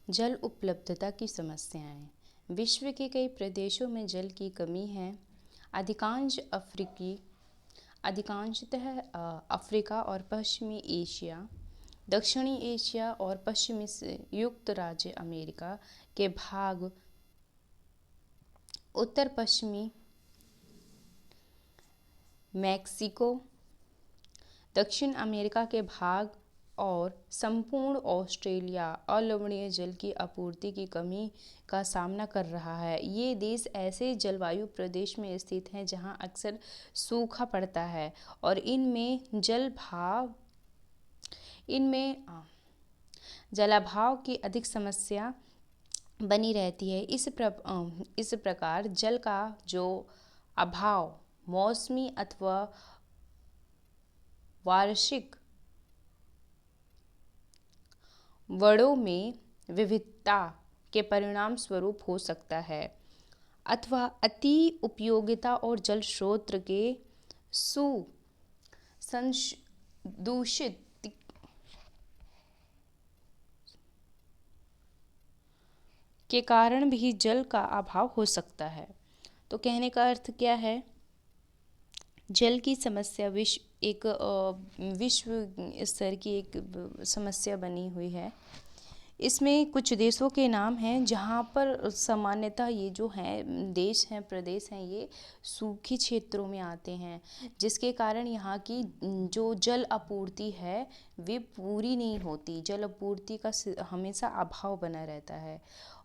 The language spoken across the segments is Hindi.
जल उपलब्धता की समस्याएं। विश्व के कई प्रदेशों में जल की कमी है। अधिकांशतः अफ्रीका और पश्चिमी एशिया, दक्षिणी एशिया और पश्चिमी संयुक्त राज्य अमेरिका के भाग, उत्तर पश्चिमी मैक्सिको, दक्षिण अमेरिका के भाग और संपूर्ण ऑस्ट्रेलिया अलवणीय जल की आपूर्ति की कमी का सामना कर रहा है। ये देश ऐसे जलवायु प्रदेश में स्थित हैं जहां अक्सर सूखा पड़ता है और इनमें जलाभाव की अधिक समस्या बनी रहती है। इस प्रकार जल का जो अभाव मौसमी अथवा वार्षिक वड़ों में विविधता के परिणाम स्वरूप हो सकता है, अथवा अति उपयोगिता और जल स्रोत के दूषित के कारण भी जल का अभाव हो सकता है। तो कहने का अर्थ क्या है? जल की समस्या विश्व स्तर की एक समस्या बनी हुई है। इसमें कुछ देशों के नाम हैं जहाँ पर सामान्यतः ये जो हैं देश हैं, प्रदेश हैं, ये सूखी क्षेत्रों में आते हैं, जिसके कारण यहाँ की जो जल आपूर्ति है वे पूरी नहीं होती। जल आपूर्ति का हमेशा अभाव बना रहता है।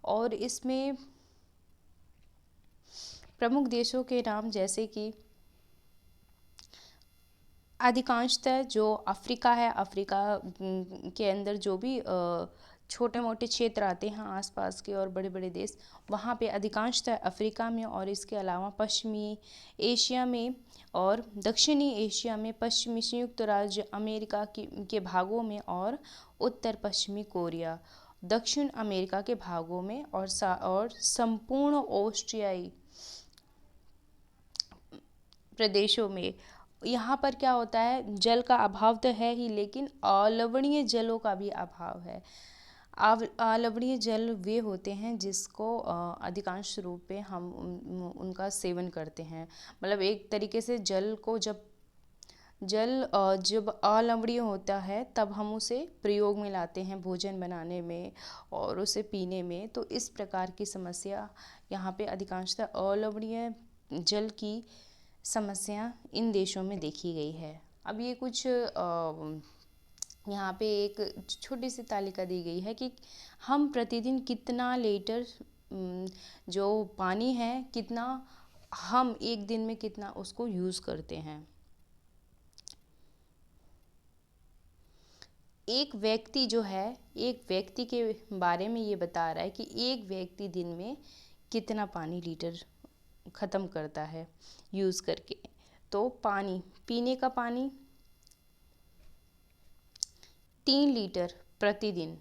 और इसमें प्रमुख देशों के नाम जैसे कि अधिकांशतः जो अफ्रीका है, अफ्रीका के अंदर जो भी छोटे मोटे क्षेत्र आते हैं आसपास के और बड़े बड़े देश, वहाँ पे अधिकांशतः अफ्रीका में और इसके अलावा पश्चिमी एशिया में और दक्षिणी एशिया में, पश्चिमी संयुक्त राज्य अमेरिका के भागों में और उत्तर पश्चिमी कोरिया, दक्षिण अमेरिका के भागों में और संपूर्ण ऑस्ट्रेलियाई प्रदेशों में। यहाँ पर क्या होता है, जल का अभाव तो है ही, लेकिन अलवणीय जलों का भी अभाव है। अलवणीय जल वे होते हैं जिसको अधिकांश रूप में हम उनका सेवन करते हैं। मतलब एक तरीके से जल जब अलवणीय होता है तब हम उसे प्रयोग में लाते हैं भोजन बनाने में और उसे पीने में। तो इस प्रकार की समस्या यहाँ पे अधिकांशतः अलवणीय जल की समस्या इन देशों में देखी गई है। अब ये कुछ यहाँ पे एक छोटी सी तालिका दी गई है कि हम प्रतिदिन कितना लीटर जो पानी है, कितना हम एक दिन में कितना उसको यूज़ करते हैं। एक व्यक्ति जो है, एक व्यक्ति के बारे में ये बता रहा है कि एक व्यक्ति दिन में कितना पानी लीटर ख़त्म करता है यूज़ करके। तो पानी, पीने का पानी 3 लीटर प्रतिदिन,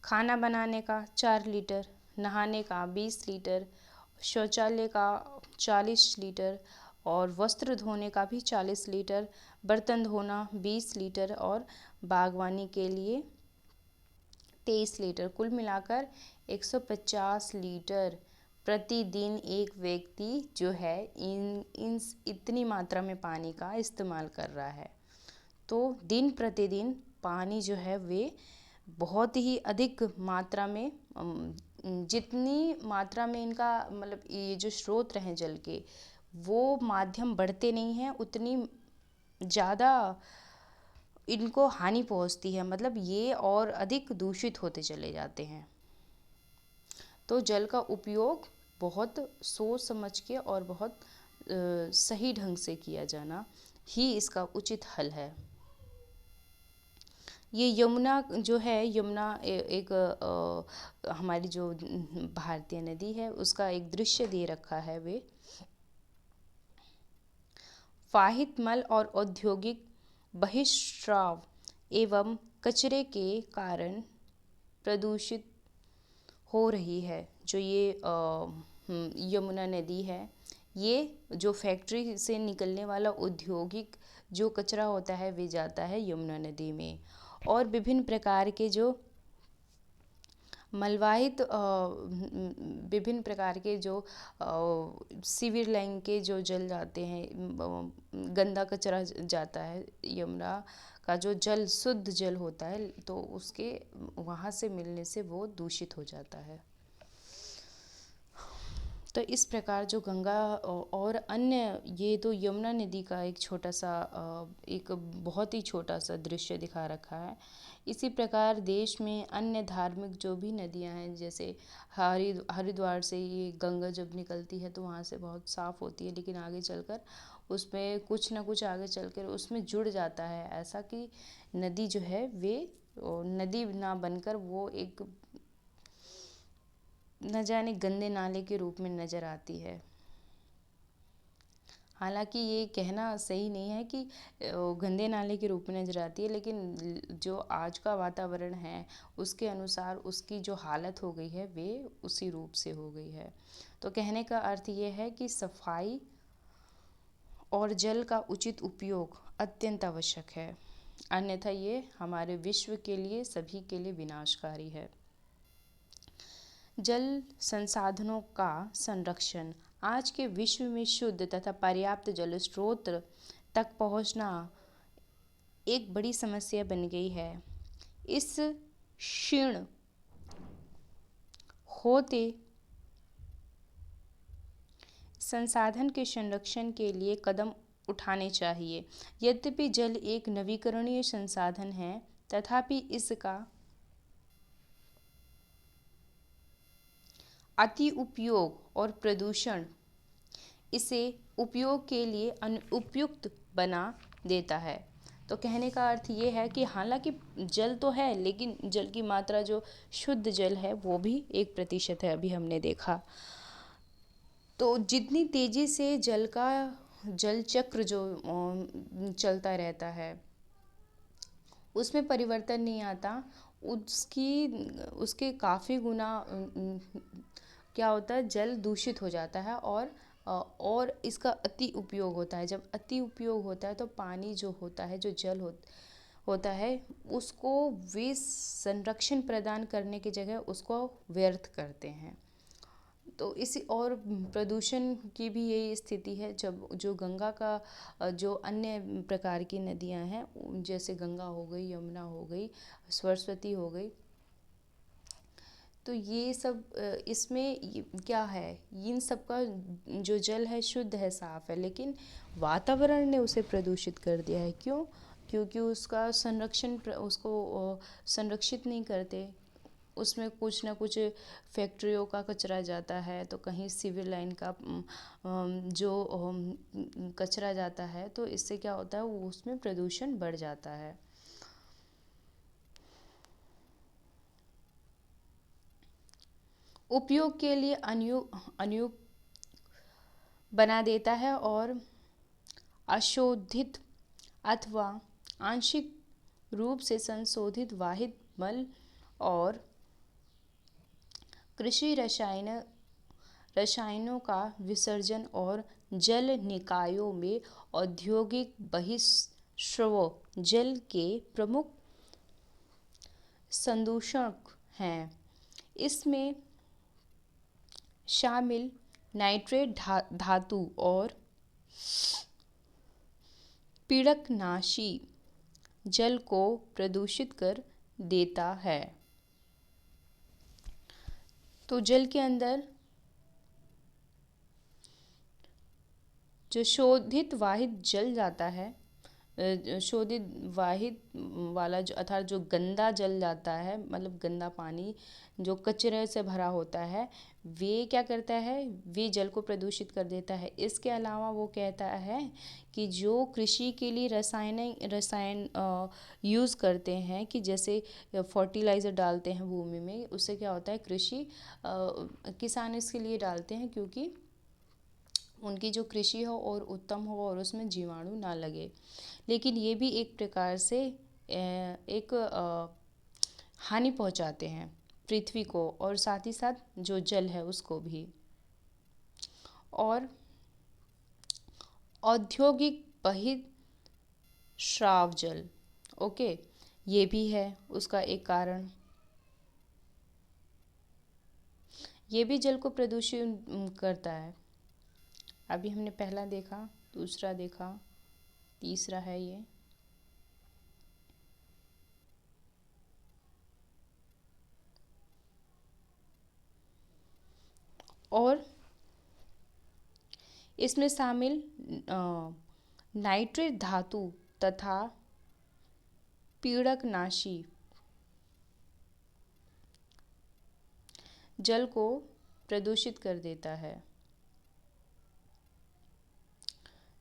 खाना बनाने का 4 लीटर, नहाने का 20 लीटर, शौचालय का 40 लीटर और वस्त्र धोने का भी 40 लीटर, बर्तन धोना 20 लीटर और बागवानी के लिए 23 लीटर। कुल मिलाकर 150 लीटर प्रतिदिन एक व्यक्ति जो है इतनी मात्रा में पानी का इस्तेमाल कर रहा है। तो दिन प्रतिदिन पानी जो है वे बहुत ही अधिक मात्रा में, जितनी मात्रा में इनका मतलब ये जो स्रोत हैं जल के, वो माध्यम बढ़ते नहीं हैं, उतनी ज़्यादा इनको हानि पहुंचती है। मतलब ये और अधिक दूषित होते चले जाते हैं। तो जल का उपयोग बहुत सोच समझ के और बहुत सही ढंग से किया जाना ही इसका उचित हल है। ये यमुना जो है, यमुना एक हमारी जो भारतीय नदी है उसका एक दृश्य दे रखा है। वे वाहित मल और औद्योगिक बहिष्स्राव एवं कचरे के कारण प्रदूषित हो रही है। जो ये यमुना नदी है, ये जो फैक्ट्री से निकलने वाला औद्योगिक जो कचरा होता है वे जाता है यमुना नदी में, और विभिन्न प्रकार के जो मलवाहित विभिन्न प्रकार के जो सीवर लाइन के जो जल जाते हैं, गंदा कचरा जाता है, यमुना का जो जल शुद्ध जल होता है तो उसके वहाँ से मिलने से वो दूषित हो जाता है। तो इस प्रकार जो गंगा और अन्य, ये तो यमुना नदी का एक छोटा सा एक बहुत ही छोटा सा दृश्य दिखा रखा है। इसी प्रकार देश में अन्य धार्मिक जो भी नदियां हैं, जैसे हरिद्वार से ये गंगा जब निकलती है तो वहाँ से बहुत साफ़ होती है, लेकिन आगे चलकर उसमें कुछ ना कुछ आगे चलकर उसमें जुड़ जाता है, ऐसा कि नदी जो है वे नदी ना बनकर वो एक न जाने गंदे नाले के रूप में नज़र आती है। हालांकि ये कहना सही नहीं है कि गंदे नाले के रूप में नज़र आती है, लेकिन जो आज का वातावरण है उसके अनुसार उसकी जो हालत हो गई है वे उसी रूप से हो गई है। तो कहने का अर्थ ये है कि सफाई और जल का उचित उपयोग अत्यंत आवश्यक है, अन्यथा ये हमारे विश्व के लिए, सभी के लिए विनाशकारी है। जल संसाधनों का संरक्षण आज के विश्व में शुद्ध तथा पर्याप्त जल स्रोत तक पहुंचना एक बड़ी समस्या बन गई है। इस क्षीण होते संसाधन के संरक्षण के लिए कदम उठाने चाहिए। यद्यपि जल एक नवीकरणीय संसाधन है, तथापि इसका अति उपयोग और प्रदूषण इसे उपयोग के लिए अनुपयुक्त बना देता है। तो कहने का अर्थ ये है कि हालांकि जल तो है, लेकिन जल की मात्रा जो शुद्ध जल है वो भी 1% है, अभी हमने देखा। तो जितनी तेज़ी से जल चक्र जो चलता रहता है उसमें परिवर्तन नहीं आता, उसके काफ़ी गुना क्या होता है, जल दूषित हो जाता है और इसका अति उपयोग होता है। जब अति उपयोग होता है तो पानी जो होता है, जो जल होता है, उसको वे संरक्षण प्रदान करने की जगह उसको व्यर्थ करते हैं। तो इसी और प्रदूषण की भी यही स्थिति है। जब जो गंगा का जो अन्य प्रकार की नदियां हैं, जैसे गंगा हो गई, यमुना हो गई, सरस्वती हो गई, तो ये सब इसमें क्या है, इन सब का जो जल है शुद्ध है, साफ़ है, लेकिन वातावरण ने उसे प्रदूषित कर दिया है। क्यों? क्योंकि उसका उसको संरक्षित नहीं करते। उसमें कुछ ना कुछ फैक्ट्रियों का कचरा जाता है, तो कहीं सिविल लाइन का जो कचरा जाता है, तो इससे क्या होता है, वो उसमें प्रदूषण बढ़ जाता है। उपयोग के लिए अनुपयुक्त बना देता है और अशोधित अथवा आंशिक रूप से संशोधित वाहित मल और कृषि रसायनों का विसर्जन और जल निकायों में औद्योगिक बहिर्स्राव जल के प्रमुख संदूषक हैं। इसमें शामिल नाइट्रेट धातु और पीड़कनाशी जल को प्रदूषित कर देता है। तो जल के अंदर जो शोधित वाहित जल जाता है, शोधित वाहित वाला जो अर्थात जो गंदा जल जाता है, मतलब गंदा पानी जो कचरे से भरा होता है, वे क्या करता है, वे जल को प्रदूषित कर देता है। इसके अलावा वो कहता है कि जो कृषि के लिए रसायन यूज़ करते हैं, कि जैसे फर्टिलाइज़र डालते हैं भूमि में, उससे क्या होता है, किसान इसके लिए डालते हैं क्योंकि उनकी जो कृषि हो और उत्तम हो और उसमें जीवाणु ना लगे। लेकिन ये भी एक प्रकार से एक हानि पहुंचाते हैं पृथ्वी को, और साथ ही साथ जो जल है उसको भी। और औद्योगिक बहिर्स्राव जल, ओके, ये भी है उसका एक कारण। ये भी जल को प्रदूषित करता है। अभी हमने पहला देखा, दूसरा देखा, तीसरा है ये। और इसमें शामिल नाइट्रेट धातु तथा पीड़कनाशी जल को प्रदूषित कर देता है।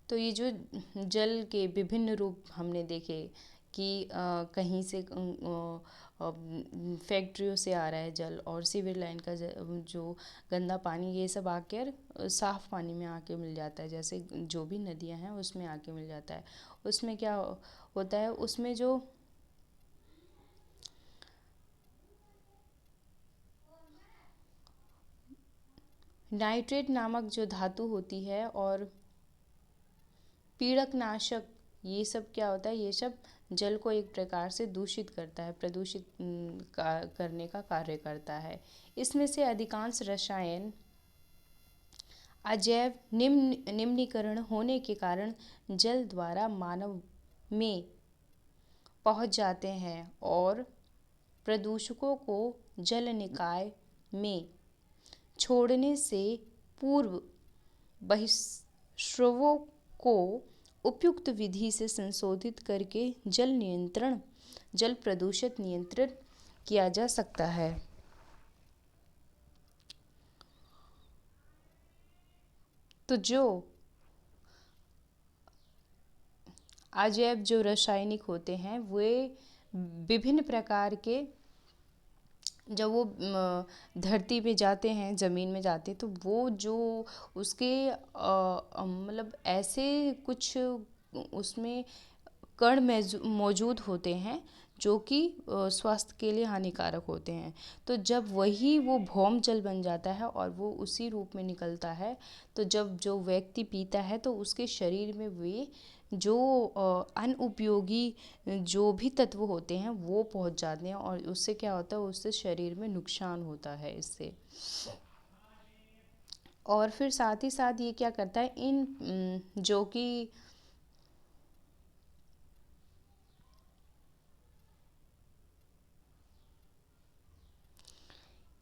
तो ये जो जल के विभिन्न रूप हमने देखे कि कहीं से फैक्ट्रियों से आ रहा है जल, और सीवर लाइन का जो गंदा पानी, ये सब आकर साफ़ पानी में आके मिल जाता है। जैसे जो भी नदियां हैं उसमें आके मिल जाता है। उसमें क्या होता है, उसमें जो नाइट्रेट नामक जो धातु होती है और पीड़कनाशक, ये सब क्या होता है, ये सब जल को एक प्रकार से दूषित करता है, प्रदूषित करने का कार्य करता है। इसमें से अधिकांश रसायन अजैव निम्नीकरण होने के कारण जल द्वारा मानव में पहुंच जाते हैं और प्रदूषकों को जल निकाय में छोड़ने से पूर्व बहिस्रावों को उपयुक्त विधि से संशोधित करके जल प्रदूषित नियंत्रित किया जा सकता है। तो जो अजैव जो रासायनिक होते हैं वे विभिन्न प्रकार के, जब वो धरती पे जाते हैं, ज़मीन में जाते हैं, तो वो जो उसके मतलब ऐसे कुछ उसमें कण मौजूद होते हैं जो कि स्वास्थ्य के लिए हानिकारक होते हैं। तो जब वही वो भौम जल बन जाता है और वो उसी रूप में निकलता है, तो जब जो व्यक्ति पीता है तो उसके शरीर में वे जो अनुपयोगी जो भी तत्व होते हैं वो पहुंच जाते हैं, और उससे क्या होता है, उससे शरीर में नुकसान होता है इससे। और फिर साथ ही साथ ये क्या करता है, इन जो कि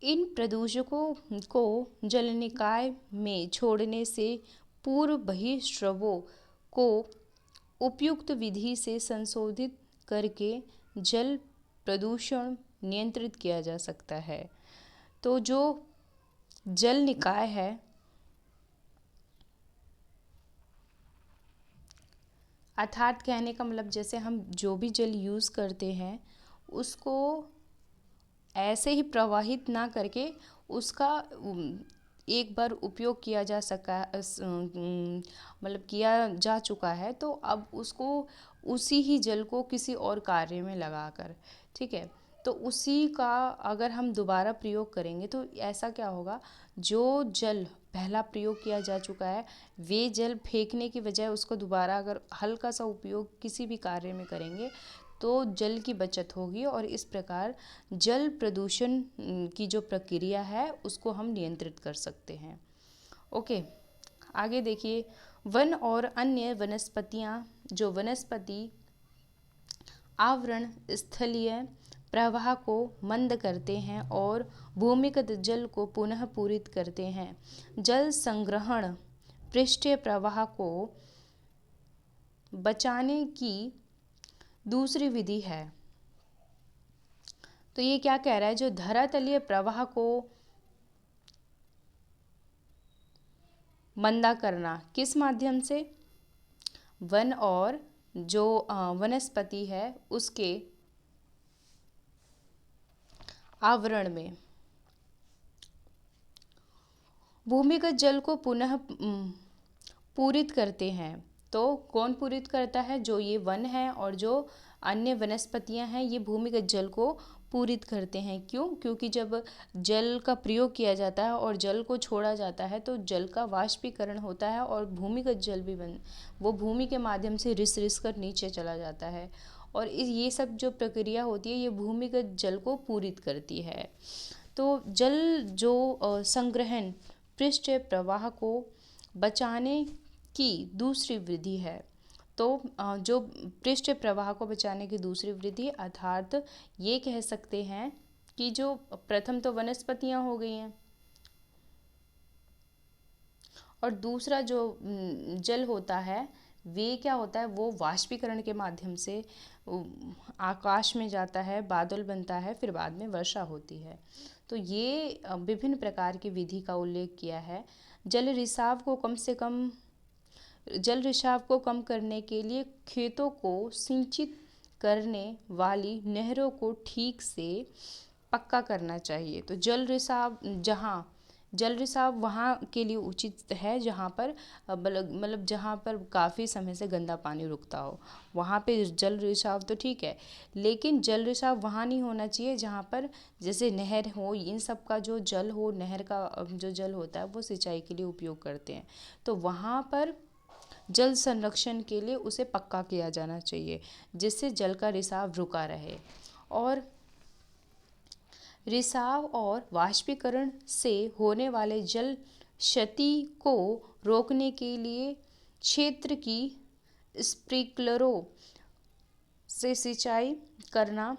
इन प्रदूषकों को जल निकाय में छोड़ने से पूर्व बहिस्रावों को उपयुक्त विधि से संशोधित करके जल प्रदूषण नियंत्रित किया जा सकता है। तो जो जल निकाय है, अर्थात कहने का मतलब जैसे हम जो भी जल यूज़ करते हैं उसको ऐसे ही प्रवाहित ना करके उसका एक बार उपयोग किया जा सका, मतलब किया जा चुका है, तो अब उसको उसी ही जल को किसी और कार्य में लगाकर, ठीक है, तो उसी का अगर हम दोबारा प्रयोग करेंगे तो ऐसा क्या होगा, जो जल पहला प्रयोग किया जा चुका है वे जल फेंकने की बजाय उसको दोबारा अगर हल्का सा उपयोग किसी भी कार्य में करेंगे तो जल की बचत होगी, और इस प्रकार जल प्रदूषण की जो प्रक्रिया है उसको हम नियंत्रित कर सकते हैं। ओके, आगे देखिए, वन और अन्य वनस्पतियाँ, जो वनस्पति आवरण स्थलीय प्रवाह को मंद करते हैं और भूमिगत जल को पुनः पूरित करते हैं। जल संग्रहण पृष्ठीय प्रवाह को बचाने की दूसरी विधि है। तो ये क्या कह रहा है, जो धरातलीय प्रवाह को मंदा करना किस माध्यम से, वन और जो वनस्पति है उसके आवरण में भूमिगत जल को पुनः पूरित करते हैं। तो कौन पूरित करता है, जो ये वन है और जो अन्य वनस्पतियां हैं ये भूमिगत जल को पूरित करते हैं। क्यों? क्योंकि जब जल का प्रयोग किया जाता है और जल को छोड़ा जाता है तो जल का वाष्पीकरण होता है और भूमिगत जल भी वो भूमि के माध्यम से रिस कर नीचे चला जाता है, और ये सब जो प्रक्रिया होती है ये भूमिगत जल को पूरित करती है। तो जल जो संग्रहण पृष्ठ प्रवाह को बचाने की दूसरी विधि है। तो जो पृष्ठ प्रवाह को बचाने की दूसरी विधि अर्थात ये कह सकते हैं कि जो प्रथम तो वनस्पतियां हो गई हैं, और दूसरा जो जल होता है वे क्या होता है, वो वाष्पीकरण के माध्यम से आकाश में जाता है, बादल बनता है, फिर बाद में वर्षा होती है। तो ये विभिन्न प्रकार की विधि का उल्लेख किया है। जल रिसाव को कम करने के लिए खेतों को सिंचित करने वाली नहरों को ठीक से पक्का करना चाहिए। तो जल रिसाव वहाँ के लिए उचित है जहाँ पर मतलब जहाँ पर काफ़ी समय से गंदा पानी रुकता हो, वहाँ पे जल रिसाव तो ठीक है, लेकिन जल रिसाव वहाँ नहीं होना चाहिए जहाँ पर जैसे नहर हो, इन सब का जो जल हो, नहर का जो जल होता है वो सिंचाई के लिए उपयोग करते हैं, तो वहाँ पर जल संरक्षण के लिए उसे पक्का किया जाना चाहिए जिससे जल का रिसाव रुका रहे। और रिसाव और वाष्पीकरण से होने वाले जल क्षति को रोकने के लिए क्षेत्र की स्प्रिंकलरों से सिंचाई करना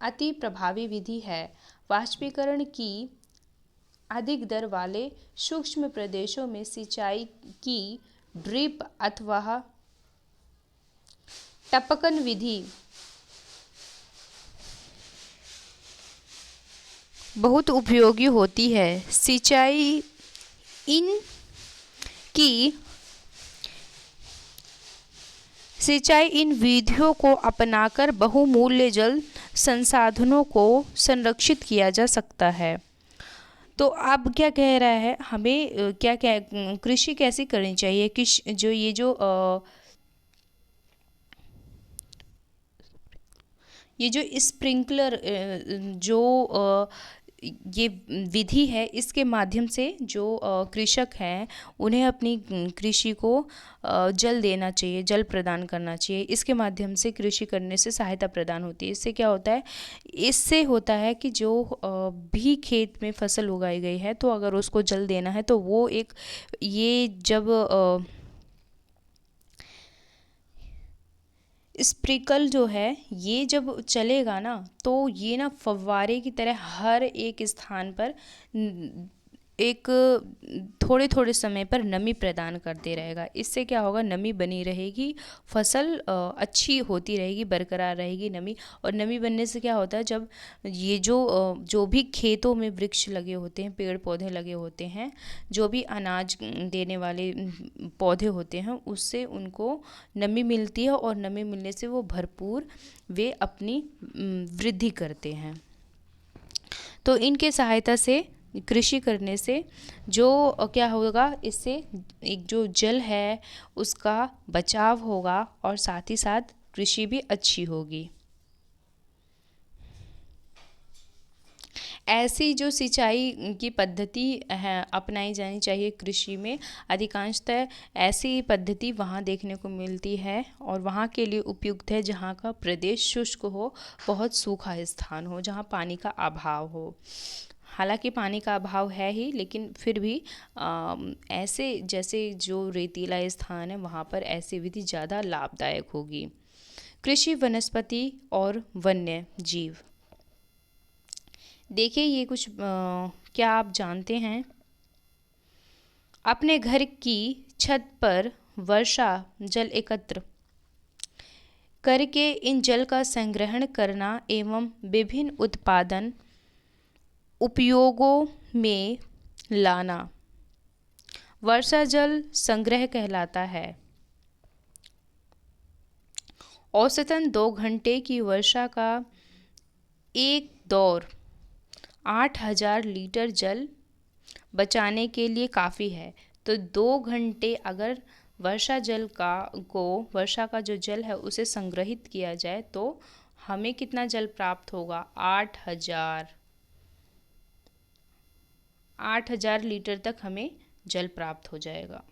अति प्रभावी विधि है। वाष्पीकरण की अधिक दर वाले सूक्ष्म प्रदेशों में सिंचाई की ड्रिप अथवा टपकन विधि बहुत उपयोगी होती है। सिंचाई इन विधियों को अपनाकर बहुमूल्य जल संसाधनों को संरक्षित किया जा सकता है। तो अब क्या कह रहा है, हमें क्या कृषि कैसी करनी चाहिए, ये जो स्प्रिंकलर ये विधि है, इसके माध्यम से जो कृषक हैं उन्हें अपनी कृषि को जल देना चाहिए, जल प्रदान करना चाहिए। इसके माध्यम से कृषि करने से सहायता प्रदान होती है। इससे क्या होता है, इससे होता है कि जो भी खेत में फसल उगाई गई है तो अगर उसको जल देना है तो वो ये जब स्प्रिंकल जो है ये जब चलेगा ना तो ये ना फव्वारे की तरह हर एक स्थान पर एक थोड़े थोड़े समय पर नमी प्रदान करते रहेगा। इससे क्या होगा, नमी बनी रहेगी, फसल अच्छी होती रहेगी, बरकरार रहेगी नमी। और नमी बनने से क्या होता है, जब ये जो भी खेतों में वृक्ष लगे होते हैं, पेड़ पौधे लगे होते हैं, जो भी अनाज देने वाले पौधे होते हैं, उससे उनको नमी मिलती है और नमी मिलने से वो भरपूर वे अपनी वृद्धि करते हैं। तो इनके सहायता से कृषि करने से जो क्या होगा, इससे एक जो जल है उसका बचाव होगा और साथ ही साथ कृषि भी अच्छी होगी। ऐसी जो सिंचाई की पद्धति है अपनाई जानी चाहिए कृषि में। अधिकांशतः ऐसी पद्धति वहाँ देखने को मिलती है और वहाँ के लिए उपयुक्त है जहाँ का प्रदेश शुष्क हो, बहुत सूखा स्थान हो, जहाँ पानी का अभाव हो। हालांकि पानी का अभाव है ही, लेकिन फिर भी ऐसे जैसे जो रेतीला स्थान है वहाँ पर ऐसी विधि ज़्यादा लाभदायक होगी। कृषि, वनस्पति और वन्य जीव। देखिए ये कुछ क्या आप जानते हैं, अपने घर की छत पर वर्षा जल एकत्र करके इन जल का संग्रहण करना एवं विभिन्न उत्पादन उपयोगों में लाना वर्षा जल संग्रह कहलाता है। औसतन 2 घंटे की वर्षा का एक दौर 8000 लीटर जल बचाने के लिए काफ़ी है। तो 2 घंटे अगर वर्षा का जो जल है उसे संग्रहित किया जाए तो हमें कितना जल प्राप्त होगा, 8000 लीटर तक हमें जल प्राप्त हो जाएगा।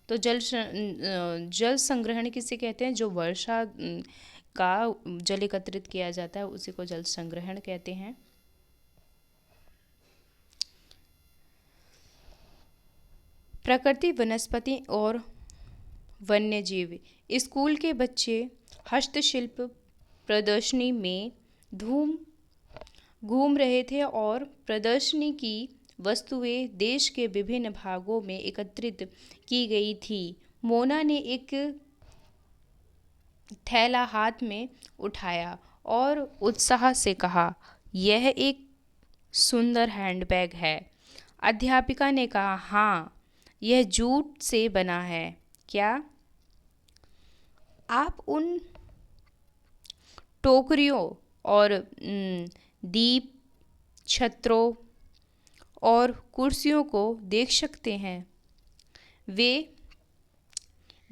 तो जल संग्रहण किसे कहते हैं, जो वर्षा का जल एकत्रित किया जाता है उसी को जल संग्रहण कहते हैं। प्रकृति, वनस्पति और वन्यजीव। स्कूल के बच्चे हस्तशिल्प प्रदर्शनी में घूम रहे थे और प्रदर्शनी की वस्तुएं देश के विभिन्न भागों में एकत्रित की गई थी। मोना ने एक थैला हाथ में उठाया और उत्साह से कहा, यह एक सुंदर हैंडबैग है। अध्यापिका ने कहा, हाँ, यह जूट से बना है। क्या आप उन टोकरियों और दीप, छत्रों और कुर्सियों को देख सकते हैं? वे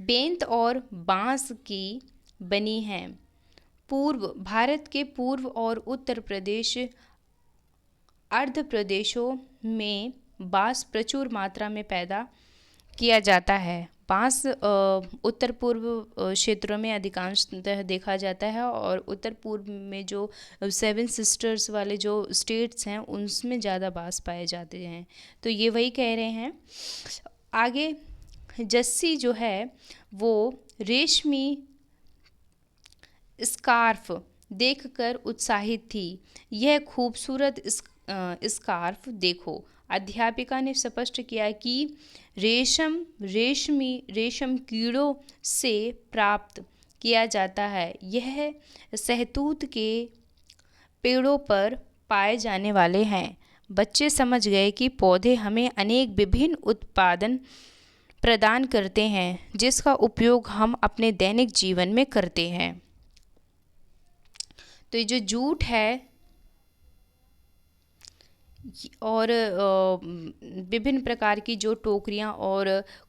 बेंत और बांस की बनी हैं। भारत के पूर्व और उत्तर प्रदेश अर्ध प्रदेशों में बांस प्रचुर मात्रा में पैदा किया जाता है। बांस उत्तर पूर्व क्षेत्रों में अधिकांशतः देखा जाता है और उत्तर पूर्व में जो 7 सिस्टर्स वाले जो स्टेट्स हैं उनमें ज़्यादा बांस पाए जाते हैं। तो ये वही कह रहे हैं। आगे जस्सी जो है वो रेशमी स्कार्फ देखकर उत्साहित थी। यह खूबसूरत स्कार्फ देखो। अध्यापिका ने स्पष्ट किया कि रेशम कीड़ों से प्राप्त किया जाता है। यह शहतूत के पेड़ों पर पाए जाने वाले हैं। बच्चे समझ गए कि पौधे हमें अनेक विभिन्न उत्पादन प्रदान करते हैं जिसका उपयोग हम अपने दैनिक जीवन में करते हैं। तो ये जो जूट है और विभिन्न प्रकार की जो टोकरियाँ और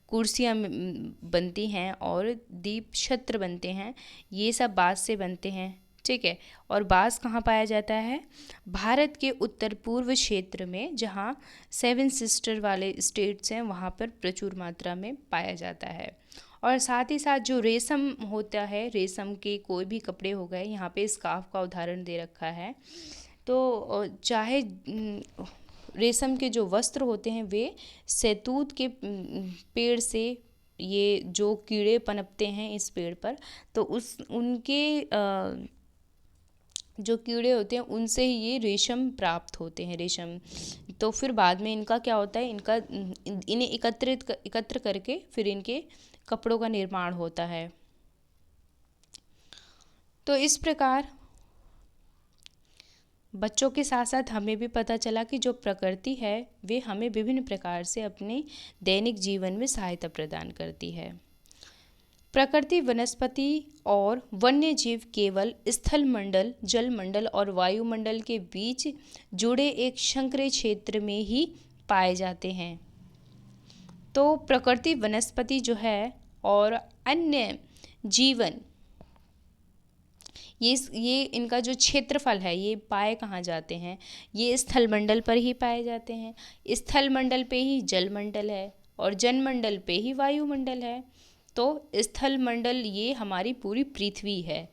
कुर्सियाँ बनती हैं और दीप छत्र बनते हैं, ये सब बाँस से बनते हैं। ठीक है। और बाँस कहाँ पाया जाता है? भारत के उत्तर पूर्व क्षेत्र में, जहाँ 7 सिस्टर वाले स्टेट्स हैं वहाँ पर प्रचुर मात्रा में पाया जाता है। और साथ ही साथ जो रेशम होता है, रेशम के कोई भी कपड़े हो गए, यहाँ पे स्कार्फ का उदाहरण दे रखा है। तो चाहे रेशम के जो वस्त्र होते हैं वे शहतूत के पेड़ से, ये जो कीड़े पनपते हैं इस पेड़ पर, तो उनके जो कीड़े होते हैं उनसे ही ये रेशम प्राप्त होते हैं, रेशम। तो फिर बाद में इनका क्या होता है, इन्हें एकत्र करके फिर इनके कपड़ों का निर्माण होता है। तो इस प्रकार बच्चों के साथ साथ हमें भी पता चला कि जो प्रकृति है वे हमें विभिन्न प्रकार से अपने दैनिक जीवन में सहायता प्रदान करती है। प्रकृति, वनस्पति और वन्य जीव केवल स्थल मंडल, जल मंडल और वायुमंडल के बीच जुड़े एक संकरे क्षेत्र में ही पाए जाते हैं। तो प्रकृति, वनस्पति जो है और अन्य जीवन, ये इनका जो क्षेत्रफल है ये पाए कहाँ जाते हैं? ये स्थल मंडल पर ही पाए जाते हैं। स्थल मंडल पे ही जल मंडल है और जल मंडल पे ही वायुमंडल है। तो स्थल मंडल ये हमारी पूरी पृथ्वी है,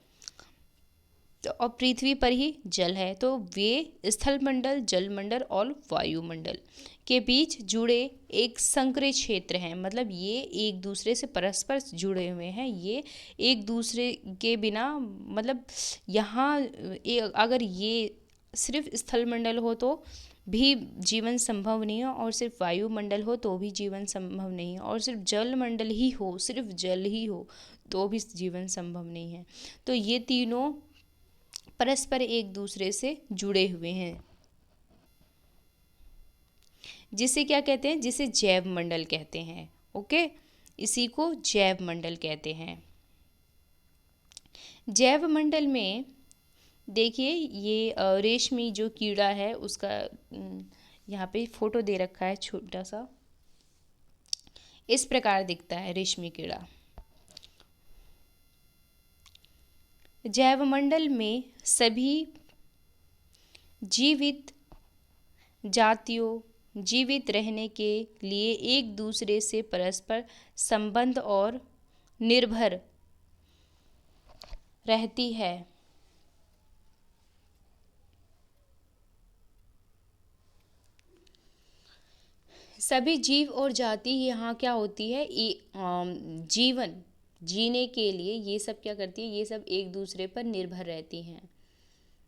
तो और पृथ्वी पर ही जल है। तो वे स्थल मंडल, जल मंडल और वायुमंडल के बीच जुड़े एक संकरे क्षेत्र हैं। मतलब ये एक दूसरे से परस्पर जुड़े हुए हैं। ये एक दूसरे के बिना, मतलब यहाँ अगर ये सिर्फ स्थल मंडल हो तो भी जीवन संभव नहीं है, और सिर्फ वायुमंडल हो तो भी जीवन संभव नहीं है, और सिर्फ जल मंडल ही हो, सिर्फ जल ही हो तो भी जीवन संभव नहीं है। तो ये तीनों परस्पर एक दूसरे से जुड़े हुए हैं, जिसे क्या कहते हैं? जिसे जैव मंडल कहते हैं। ओके, इसी को जैव मंडल कहते हैं। जैव मंडल में देखिए ये रेशमी जो कीड़ा है उसका यहाँ पे फोटो दे रखा है छोटा सा, इस प्रकार दिखता है रेशमी कीड़ा। जैवमंडल में सभी जीवित जातियों जीवित रहने के लिए एक दूसरे से परस्पर संबंध और निर्भर रहती है। सभी जीव और जाति यहाँ क्या होती है, जीवन जीने के लिए ये सब क्या करती है, ये सब एक दूसरे पर निर्भर रहती हैं।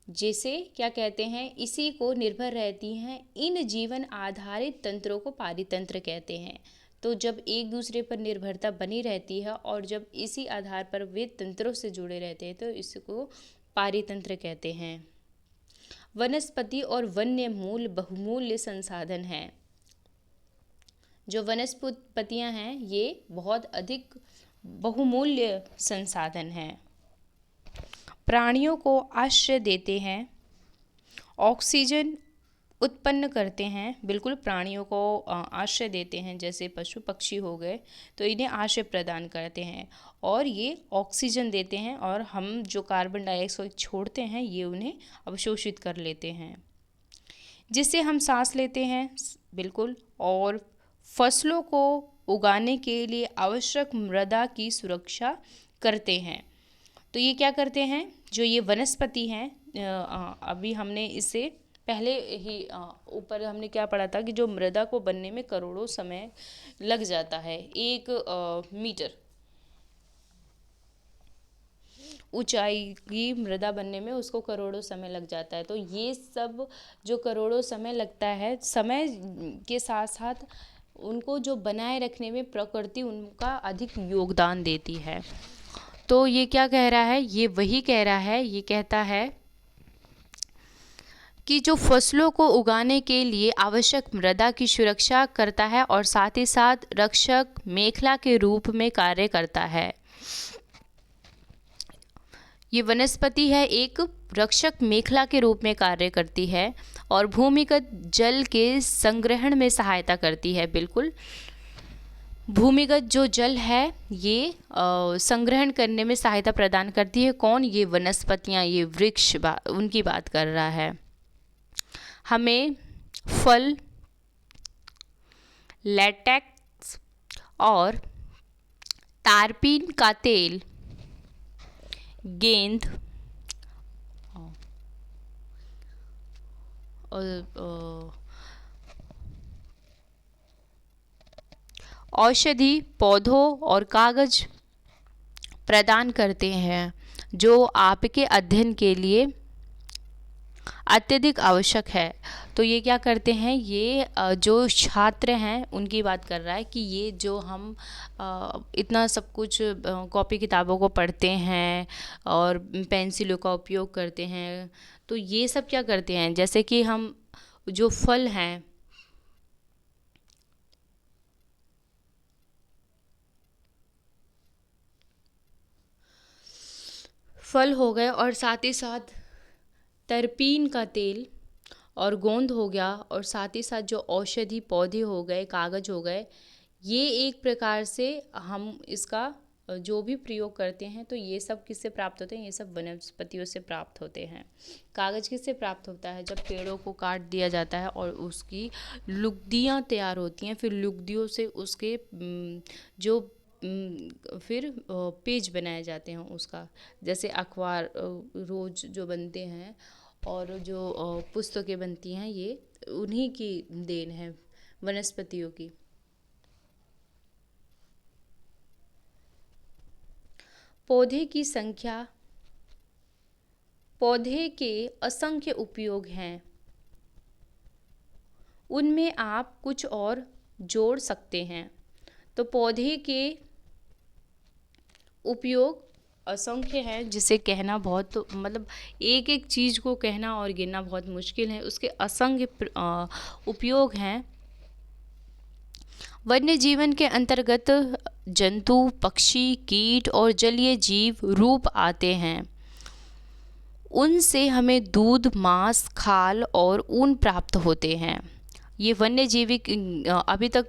जिसे क्या कहते हैं, इसी को निर्भर रहती हैं। इन जीवन आधारित तंत्रों को पारितंत्र कहते हैं। तो जब एक दूसरे पर निर्भरता बनी रहती है और जब इसी आधार पर वे तंत्रों से जुड़े रहते हैं तो इसको पारितंत्र कहते हैं। वनस्पति और वन्य मूल बहुमूल्य संसाधन हैं। जो वनस्पतियां हैं ये बहुत अधिक बहुमूल्य संसाधन हैं। प्राणियों को आश्रय देते हैं, ऑक्सीजन उत्पन्न करते हैं। बिल्कुल, प्राणियों को आश्रय देते हैं, जैसे पशु पक्षी हो गए तो इन्हें आश्रय प्रदान करते हैं और ये ऑक्सीजन देते हैं और हम जो कार्बन डाइऑक्साइड छोड़ते हैं ये उन्हें अवशोषित कर लेते हैं, जिससे हम सांस लेते हैं। बिल्कुल, और फसलों को उगाने के लिए आवश्यक मृदा की सुरक्षा करते हैं। तो ये क्या करते हैं, जो ये वनस्पति हैं, अभी हमने इससे पहले ही ऊपर हमने क्या पढ़ा था कि जो मृदा को बनने में करोड़ों समय लग जाता है। 1 मीटर ऊंचाई की मृदा बनने में उसको करोड़ों समय लग जाता है। तो ये सब जो करोड़ों समय लगता है, समय के साथ साथ उनको जो बनाए रखने में प्रकृति उनका अधिक योगदान देती है। तो ये क्या कह रहा है, ये वही कह रहा है, ये कहता है कि जो फसलों को उगाने के लिए आवश्यक मृदा की सुरक्षा करता है और साथ ही साथ रक्षक मेखला के रूप में कार्य करता है। ये वनस्पति है, एक रक्षक मेखला के रूप में कार्य करती है और भूमिगत जल के संग्रहण में सहायता करती है। बिल्कुल, भूमिगत जो जल है ये संग्रहण करने में सहायता प्रदान करती है। कौन, ये वनस्पतियाँ, ये वृक्ष उनकी बात कर रहा है। हमें फल, लेटेक्स और तारपीन का तेल, गेंद और औषधि पौधों और कागज प्रदान करते हैं, जो आपके अध्ययन के लिए अत्यधिक आवश्यक है। तो ये क्या करते हैं, ये जो छात्र हैं उनकी बात कर रहा है कि ये जो हम इतना सब कुछ कॉपी किताबों को पढ़ते हैं और पेंसिलों का उपयोग करते हैं, तो ये सब क्या करते हैं, जैसे कि हम जो फल हैं, फल हो गए और साथ ही साथ तरपीन का तेल और गोंद हो गया और साथ ही साथ जो औषधि पौधे हो गए, कागज हो गए, ये एक प्रकार से हम इसका जो भी प्रयोग करते हैं तो ये सब किससे प्राप्त होते हैं, ये सब वनस्पतियों से प्राप्त होते हैं। कागज किससे प्राप्त होता है, जब पेड़ों को काट दिया जाता है और उसकी लुगदियाँ तैयार होती हैं, फिर लुगदियों से उसके जो फिर पेज बनाए जाते हैं उसका, जैसे अखबार रोज जो बनते हैं और जो पुस्तकें बनती हैं, ये उन्हीं की देन है, वनस्पतियों की। पौधे की संख्या, पौधे के असंख्य उपयोग हैं, उनमें आप कुछ और जोड़ सकते हैं। तो पौधे के उपयोग असंख्य है, जिसे कहना बहुत, मतलब एक एक चीज़ को कहना और गिनना बहुत मुश्किल है, उसके असंख्य उपयोग हैं। वन्य जीवन के अंतर्गत जंतु, पक्षी, कीट और जलीय जीव रूप आते हैं। उनसे हमें दूध, मांस, खाल और ऊन प्राप्त होते हैं। ये वन्य जीवी, अभी तक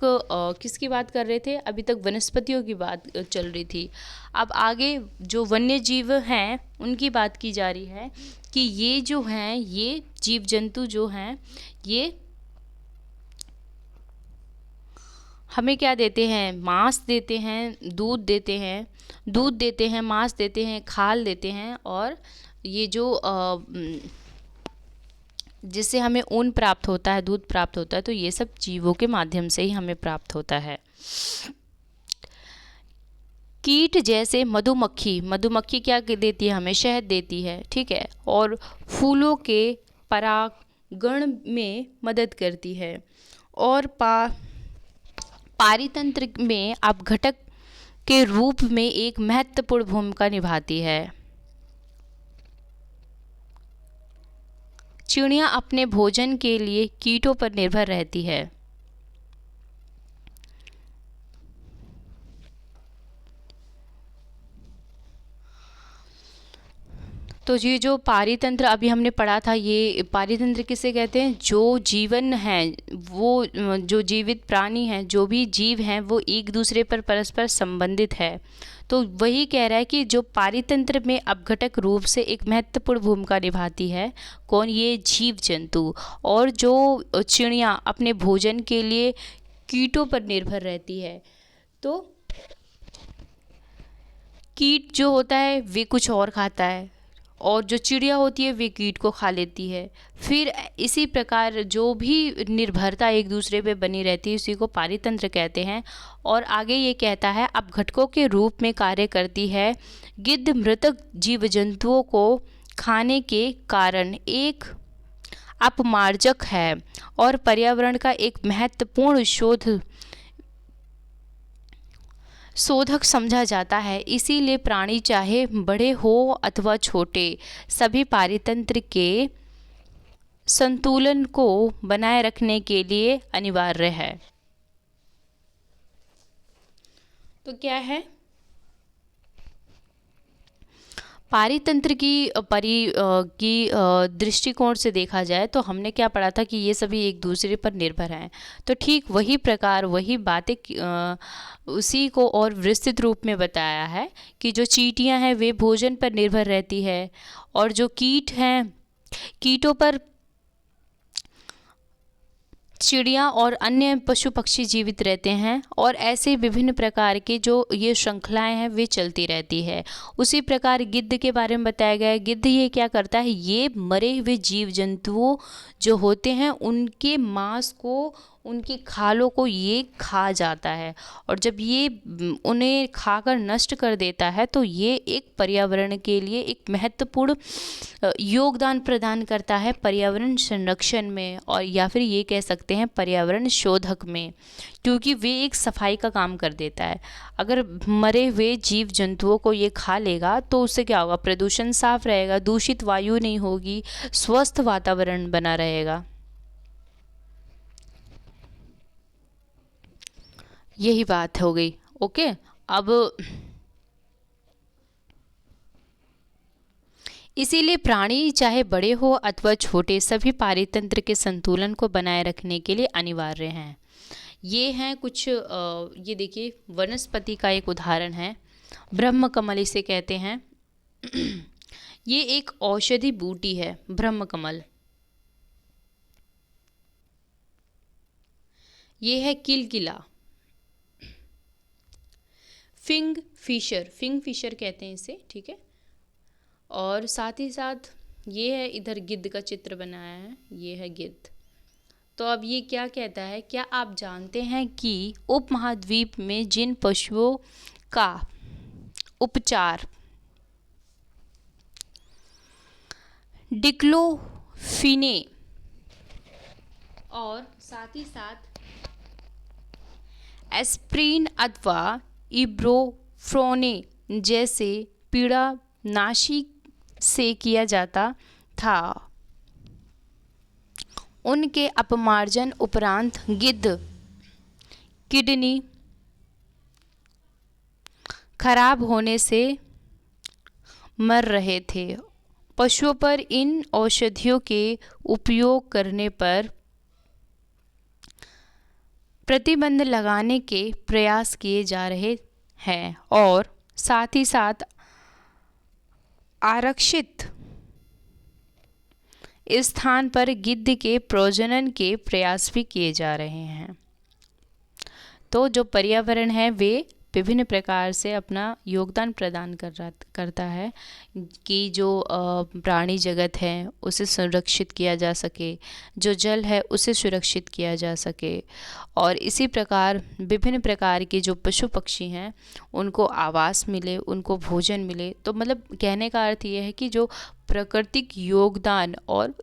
किसकी बात कर रहे थे, अभी तक वनस्पतियों की बात चल रही थी। अब आगे जो वन्य जीव हैं उनकी बात की जा रही है कि ये जो हैं, ये जीव जंतु जो हैं, ये हमें क्या देते हैं, मांस देते हैं, दूध देते हैं, मांस देते हैं, खाल देते हैं, और ये जो जिससे हमें ऊन प्राप्त होता है, दूध प्राप्त होता है, तो ये सब जीवों के माध्यम से ही हमें प्राप्त होता है। कीट जैसे मधुमक्खी, मधुमक्खी क्या देती है हमें? शहद देती है, ठीक है, और फूलों के परागण में मदद करती है। और पारितंत्र में अपघटक के रूप में एक महत्वपूर्ण भूमिका निभाती है। चिड़िया अपने भोजन के लिए कीटों पर निर्भर रहती है। तो ये जो पारितंत्र अभी हमने पढ़ा था, ये पारितंत्र किसे कहते हैं? जो जीवन है, वो जो जीवित प्राणी हैं, जो भी जीव हैं, वो एक दूसरे पर परस्पर संबंधित है। तो वही कह रहा है कि जो पारितंत्र में अपघटक रूप से एक महत्वपूर्ण भूमिका निभाती है, कौन? ये जीव जंतु। और जो चिड़िया अपने भोजन के लिए कीटों पर निर्भर रहती है। तो कीट जो होता है वे कुछ और खाता है, और जो चिड़िया होती है वे कीट को खा लेती है। फिर इसी प्रकार जो भी निर्भरता एक दूसरे पे बनी रहती है, उसी को पारितंत्र कहते हैं। और आगे ये कहता है अपघटकों के रूप में कार्य करती है। गिद्ध मृतक जीव जंतुओं को खाने के कारण एक अपमार्जक है और पर्यावरण का एक महत्वपूर्ण शोधक समझा जाता है। इसीलिए प्राणी चाहे बड़े हो अथवा छोटे, सभी पारितंत्र के संतुलन को बनाए रखने के लिए अनिवार्य है। तो क्या है? पारितंत्र की दृष्टिकोण से देखा जाए तो हमने क्या पढ़ा था कि ये सभी एक दूसरे पर निर्भर हैं। तो ठीक वही प्रकार, वही बातें उसी को और विस्तृत रूप में बताया है कि जो चींटियां हैं वे भोजन पर निर्भर रहती है, और जो कीट हैं, कीटों पर चिड़िया और अन्य पशु पक्षी जीवित रहते हैं, और ऐसे विभिन्न प्रकार के जो ये श्रृंखलाएं हैं वे चलती रहती है। उसी प्रकार गिद्ध के बारे में बताया गया है। गिद्ध ये क्या करता है? ये मरे हुए जीव जंतुओं जो होते हैं उनके मांस को, उनकी खालों को ये खा जाता है, और जब ये उन्हें खाकर नष्ट कर देता है तो ये एक पर्यावरण के लिए एक महत्वपूर्ण योगदान प्रदान करता है पर्यावरण संरक्षण में, और या फिर ये कह सकते हैं पर्यावरण शोधक में, क्योंकि वे एक सफाई का काम कर देता है। अगर मरे हुए जीव जंतुओं को ये खा लेगा तो उससे क्या होगा? प्रदूषण साफ रहेगा, दूषित वायु नहीं होगी, स्वस्थ वातावरण बना रहेगा। यही बात हो गई। ओके, अब इसीलिए प्राणी चाहे बड़े हो अथवा छोटे, सभी पारितंत्र के संतुलन को बनाए रखने के लिए अनिवार्य हैं। ये हैं कुछ ये देखिए वनस्पति का एक उदाहरण है, ब्रह्मकमल इसे कहते हैं। ये एक औषधि बूटी है ब्रह्मकमल। ये है किलकिला। फिंग फिशर कहते हैं इसे, ठीक है। और साथ ही साथ ये है, इधर गिद्ध का चित्र बनाया है, ये है गिद्ध। तो अब ये क्या कहता है? क्या आप जानते हैं कि उपमहाद्वीप में जिन पशुओं का उपचार डिक्लोफिने और साथ ही साथ एस्प्रिन अथवा इब्रोफ्रोने जैसे पीड़ानाशी से किया जाता था, उनके अपमार्जन उपरांत गिद्ध किडनी खराब होने से मर रहे थे। पशुओं पर इन औषधियों के उपयोग करने पर प्रतिबंध लगाने के प्रयास किए जा रहे हैं, और साथ ही साथ आरक्षित स्थान पर गिद्ध के प्रजनन के प्रयास भी किए जा रहे हैं। तो जो पर्यावरण है वे विभिन्न प्रकार से अपना योगदान प्रदान करता है कि जो प्राणी जगत है उसे संरक्षित किया जा सके, जो जल है उसे सुरक्षित किया जा सके, और इसी प्रकार विभिन्न प्रकार के जो पशु पक्षी हैं उनको आवास मिले, उनको भोजन मिले। तो मतलब कहने का अर्थ ये है कि जो प्राकृतिक योगदान और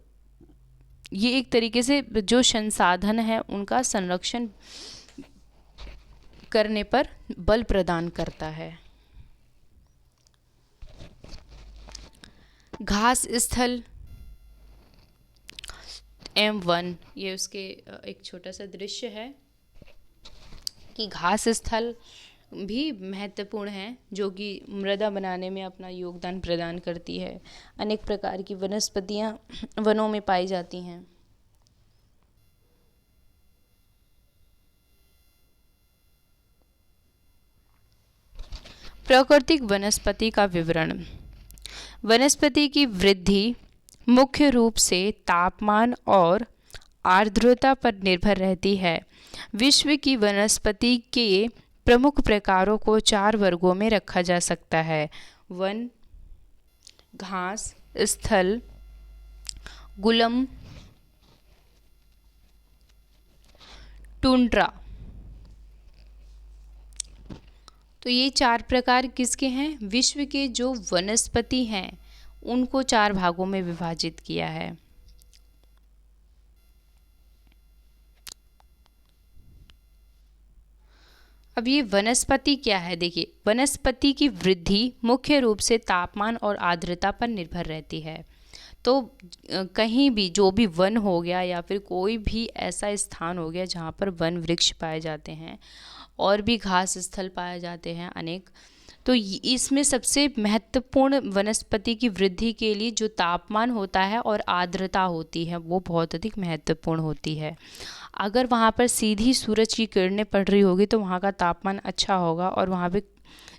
ये एक तरीके से जो संसाधन है उनका संरक्षण करने पर बल प्रदान करता है। घास स्थल M1, ये उसके एक छोटा सा दृश्य है कि घास स्थल भी महत्वपूर्ण है, जो कि मृदा बनाने में अपना योगदान प्रदान करती है। अनेक प्रकार की वनस्पतियां वनों में पाई जाती हैं। प्राकृतिक वनस्पति का विवरण। वनस्पति की वृद्धि मुख्य रूप से तापमान और आर्द्रता पर निर्भर रहती है। विश्व की वनस्पति के प्रमुख प्रकारों को 4 वर्गों में रखा जा सकता है: वन, घास, स्थल, गुलम, टुंड्रा। तो ये 4 प्रकार किसके हैं? विश्व के जो वनस्पति हैं उनको 4 भागों में विभाजित किया है। अब ये वनस्पति क्या है? देखिए, वनस्पति की वृद्धि मुख्य रूप से तापमान और आर्द्रता पर निर्भर रहती है। तो कहीं भी जो भी वन हो गया या फिर कोई भी ऐसा स्थान हो गया जहाँ पर वन वृक्ष पाए जाते हैं और भी घास स्थल पाए जाते हैं अनेक, तो इसमें सबसे महत्वपूर्ण वनस्पति की वृद्धि के लिए जो तापमान होता है और आर्द्रता होती है वो बहुत अधिक महत्वपूर्ण होती है। अगर वहाँ पर सीधी सूरज की किरणें पड़ रही होगी तो वहाँ का तापमान अच्छा होगा और वहाँ पे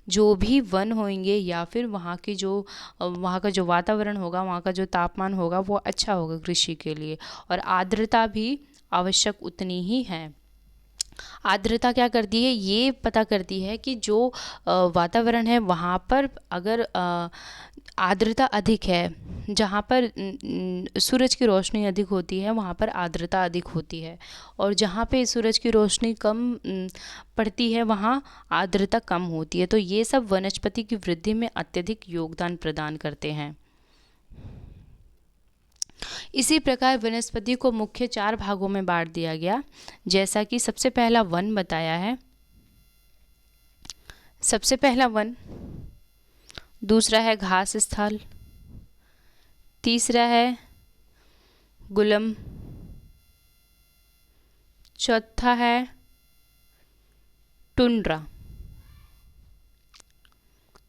जो भी वन होंगे या फिर वहाँ का जो वातावरण होगा, वहाँ का जो तापमान होगा वो अच्छा होगा कृषि के लिए। और आर्द्रता भी आवश्यक उतनी ही है। आर्द्रता क्या करती है? ये पता करती है कि जो वातावरण है वहाँ पर अगर आर्द्रता अधिक है, जहाँ पर सूरज की रोशनी अधिक होती है वहाँ पर आर्द्रता अधिक होती है, और जहाँ पे सूरज की रोशनी कम पड़ती है वहाँ आर्द्रता कम होती है। तो ये सब वनस्पति की वृद्धि में अत्यधिक योगदान प्रदान करते हैं। इसी प्रकार वनस्पति को मुख्य 4 भागों में बांट दिया गया, जैसा कि सबसे पहला वन बताया है। सबसे पहला वन, दूसरा है घास स्थल, तीसरा है गुलम, चौथा है टुंड्रा।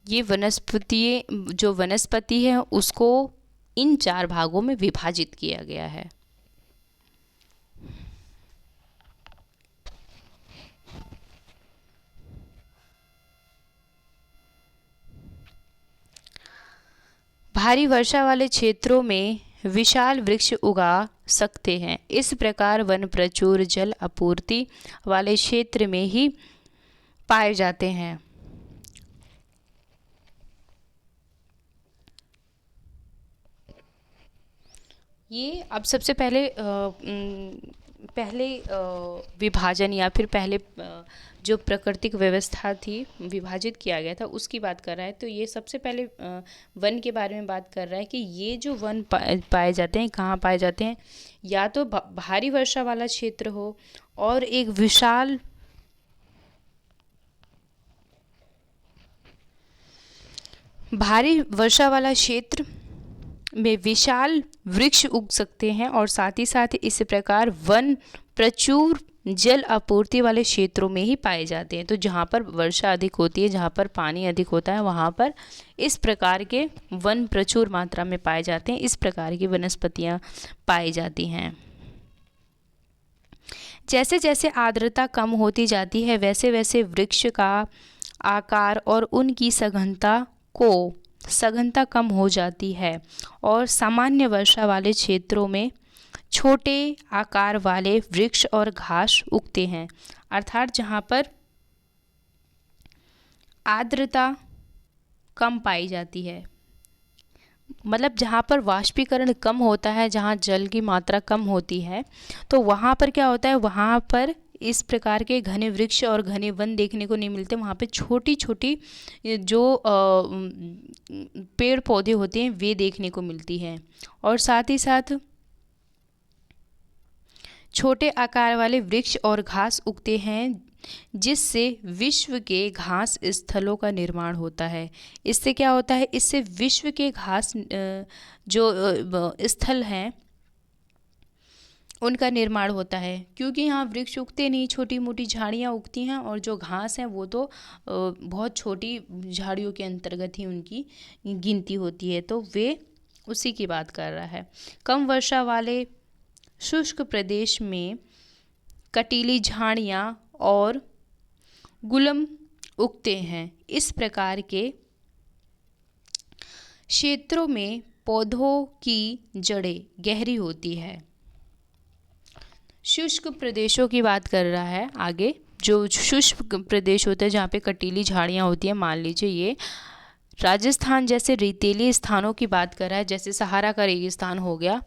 ये जो वनस्पति है उसको इन 4 भागों में विभाजित किया गया है। भारी वर्षा वाले क्षेत्रों में विशाल वृक्ष उगा सकते हैं। इस प्रकार वन प्रचुर जल आपूर्ति वाले क्षेत्र में ही पाए जाते हैं। ये अब सबसे पहले विभाजन या फिर पहले जो प्राकृतिक व्यवस्था थी विभाजित किया गया था उसकी बात कर रहा है। तो ये सबसे पहले वन के बारे में बात कर रहा है कि ये जो वन पाए जाते हैं कहाँ पाए जाते हैं, या तो भारी वर्षा वाला क्षेत्र हो और एक विशाल भारी वर्षा वाला क्षेत्र में विशाल वृक्ष उग सकते हैं, और साथ ही साथ इस प्रकार वन प्रचुर जल आपूर्ति वाले क्षेत्रों में ही पाए जाते हैं। तो जहाँ पर वर्षा अधिक होती है, जहाँ पर पानी अधिक होता है, वहाँ पर इस प्रकार के वन प्रचुर मात्रा में पाए जाते हैं। इस प्रकार की वनस्पतियाँ पाई जाती हैं। जैसे जैसे आर्द्रता कम होती जाती है वैसे वैसे वृक्ष का आकार और उनकी सघनता कम हो जाती है, और सामान्य वर्षा वाले क्षेत्रों में छोटे आकार वाले वृक्ष और घास उगते हैं। अर्थात जहाँ पर आर्द्रता कम पाई जाती है। मतलब जहाँ पर वाष्पीकरण कम होता है, जहाँ जल की मात्रा कम होती है, तो वहाँ पर क्या होता है, वहाँ पर इस प्रकार के घने वृक्ष और घने वन देखने को नहीं मिलते। वहाँ पे छोटी छोटी जो पेड़ पौधे होते हैं वे देखने को मिलती हैं। और साथ ही साथ छोटे आकार वाले वृक्ष और घास उगते हैं, जिससे विश्व के घास स्थलों का निर्माण होता है। इससे क्या होता है, इससे विश्व के घास जो स्थल हैं उनका निर्माण होता है, क्योंकि यहाँ वृक्ष उगते नहीं, छोटी मोटी झाड़ियाँ उगती हैं, और जो घास हैं वो तो बहुत छोटी झाड़ियों के अंतर्गत ही उनकी गिनती होती है। तो वे उसी की बात कर रहा है। कम वर्षा वाले शुष्क प्रदेश में कटीली झाड़ियाँ और गुलम उगते हैं। इस प्रकार के क्षेत्रों में पौधों की जड़ें गहरी होती है। शुष्क प्रदेशों की बात कर रहा है आगे। जो शुष्क प्रदेश होते हैं जहाँ पे कटीली झाड़ियाँ होती हैं, मान लीजिए ये राजस्थान जैसे रेतीले स्थानों की बात कर रहा है, जैसे सहारा का रेगिस्तान हो गया।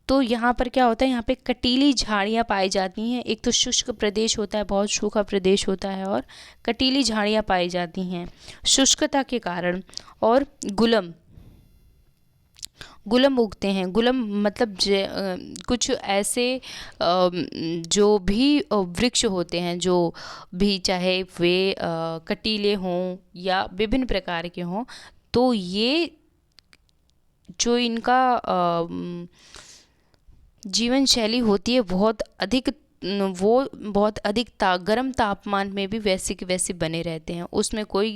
तो यहाँ पर क्या होता है, यहाँ पे कटीली झाड़ियाँ पाई जाती हैं। एक तो शुष्क प्रदेश होता है, बहुत सूखा प्रदेश होता है, और कटीली झाड़ियाँ पाई जाती हैं शुष्कता के कारण। और गुलम उगते हैं। गुलम मतलब कुछ ऐसे जो भी वृक्ष होते हैं, जो भी चाहे वे कटीले हों या विभिन्न प्रकार के हों, तो ये जो इनका जीवन शैली होती है बहुत अधिक गर्म तापमान में भी वैसे के वैसे बने रहते हैं। उसमें कोई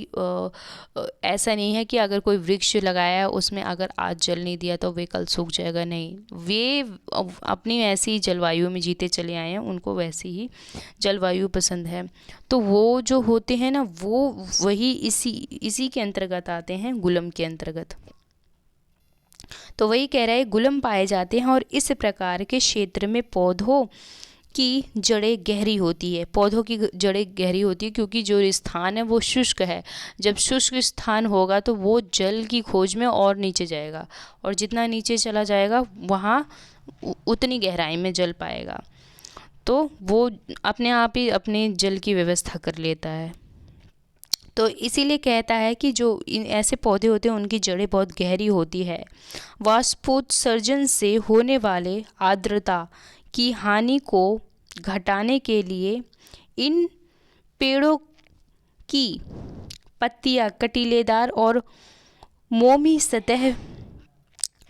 ऐसा नहीं है कि अगर कोई वृक्ष लगाया है उसमें अगर आज जल नहीं दिया तो वे कल सूख जाएगा, नहीं। वे अपनी ऐसी जलवायु में जीते चले आए हैं, उनको वैसी ही जलवायु पसंद है। तो वो जो होते हैं ना, वो वही इसी के अंतर्गत आते हैं, गुलम के अंतर्गत। तो वही कह रहा है, गुलम पाए जाते हैं और इस प्रकार के क्षेत्र में पौधों की जड़ें गहरी होती है। पौधों की जड़ें गहरी होती है क्योंकि जो स्थान है वो शुष्क है। जब शुष्क स्थान होगा तो वो जल की खोज में और नीचे जाएगा, और जितना नीचे चला जाएगा वहाँ उतनी गहराई में जल पाएगा। तो वो अपने आप ही अपने जल की व्यवस्था कर लेता है। तो इसीलिए कहता है कि जो ऐसे पौधे होते हैं उनकी जड़ें बहुत गहरी होती है। वाष्पोत्सर्जन से होने वाले आर्द्रता की हानि को घटाने के लिए इन पेड़ों की पत्तियां कटीलेदार और मोमी सतह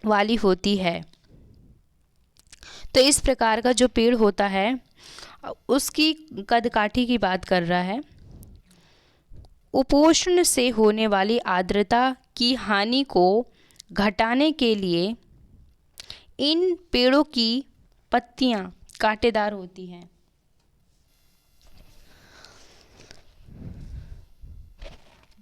वाली होती है। तो इस प्रकार का जो पेड़ होता है उसकी कदकाठी की बात कर रहा है। उपोष्ण से होने वाली आर्द्रता की हानि को घटाने के लिए इन पेड़ों की पत्तियां कांटेदार होती हैं।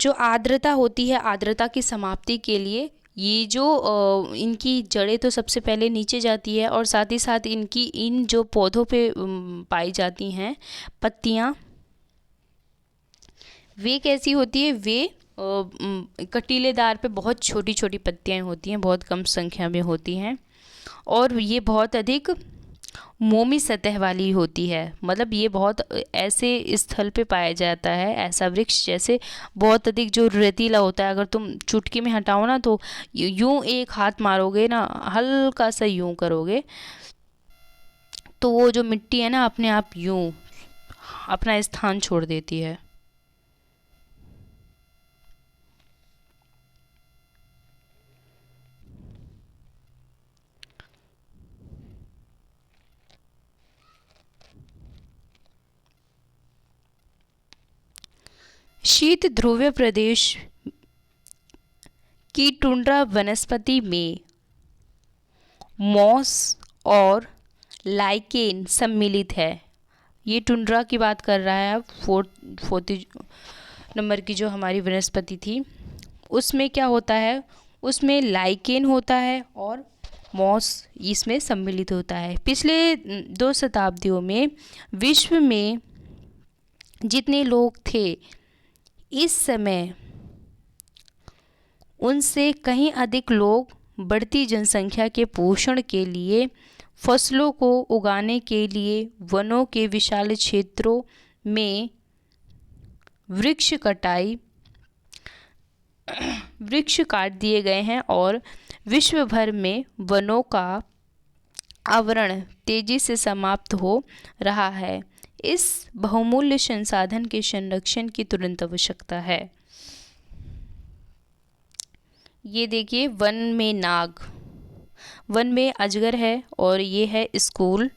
जो आर्द्रता होती है, आर्द्रता की समाप्ति के लिए ये जो इनकी जड़ें तो सबसे पहले नीचे जाती है, और साथ ही साथ इन जो पौधों पे पाई जाती हैं पत्तियां, वे कैसी होती है, वे कटीलेदार पे बहुत छोटी छोटी पत्तियां होती हैं, बहुत कम संख्या में होती हैं, और ये बहुत अधिक मोमी सतह वाली होती है। मतलब ये बहुत ऐसे स्थल पे पाया जाता है, ऐसा वृक्ष जैसे बहुत अधिक जो रेतीला होता है, अगर तुम चुटकी में हटाओ ना तो यूं एक हाथ मारोगे ना, हल्का सा यूं करोगे तो वो जो मिट्टी है ना अपने आप यूं अपना स्थान छोड़ देती है। शीत ध्रुवीय प्रदेश की टुंड्रा वनस्पति में मॉस और लाइकेन सम्मिलित है। ये टुंड्रा की बात कर रहा है। 4 नंबर की जो हमारी वनस्पति थी उसमें क्या होता है, उसमें लाइकेन होता है और मॉस इसमें सम्मिलित होता है। पिछले 2 शताब्दियों में विश्व में जितने लोग थे इस समय उनसे कहीं अधिक लोग बढ़ती जनसंख्या के पोषण के लिए, फसलों को उगाने के लिए वनों के विशाल क्षेत्रों में वृक्ष काट दिए गए हैं और विश्व भर में वनों का आवरण तेजी से समाप्त हो रहा है। इस बहुमूल्य संसाधन के संरक्षण की तुरंत आवश्यकता है। ये देखिए, वन में नाग, वन में अजगर है और ये है स्कूल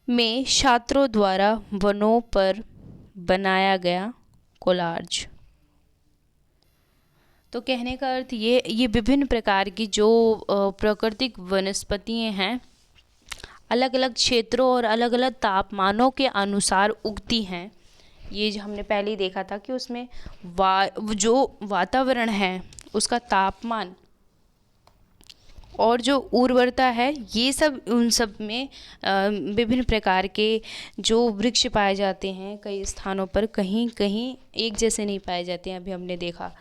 में छात्रों द्वारा वनों पर बनाया गया कोलाज। तो कहने का अर्थ ये विभिन्न प्रकार की जो प्राकृतिक वनस्पतियाँ हैं अलग अलग क्षेत्रों और अलग अलग तापमानों के अनुसार उगती हैं। ये जो हमने पहले ही देखा था कि उसमें जो वातावरण है उसका तापमान और जो उर्वरता है, ये सब उन सब में विभिन्न प्रकार के जो वृक्ष पाए जाते हैं। कई स्थानों पर कहीं कहीं एक जैसे नहीं पाए जाते हैं, अभी हमने देखा।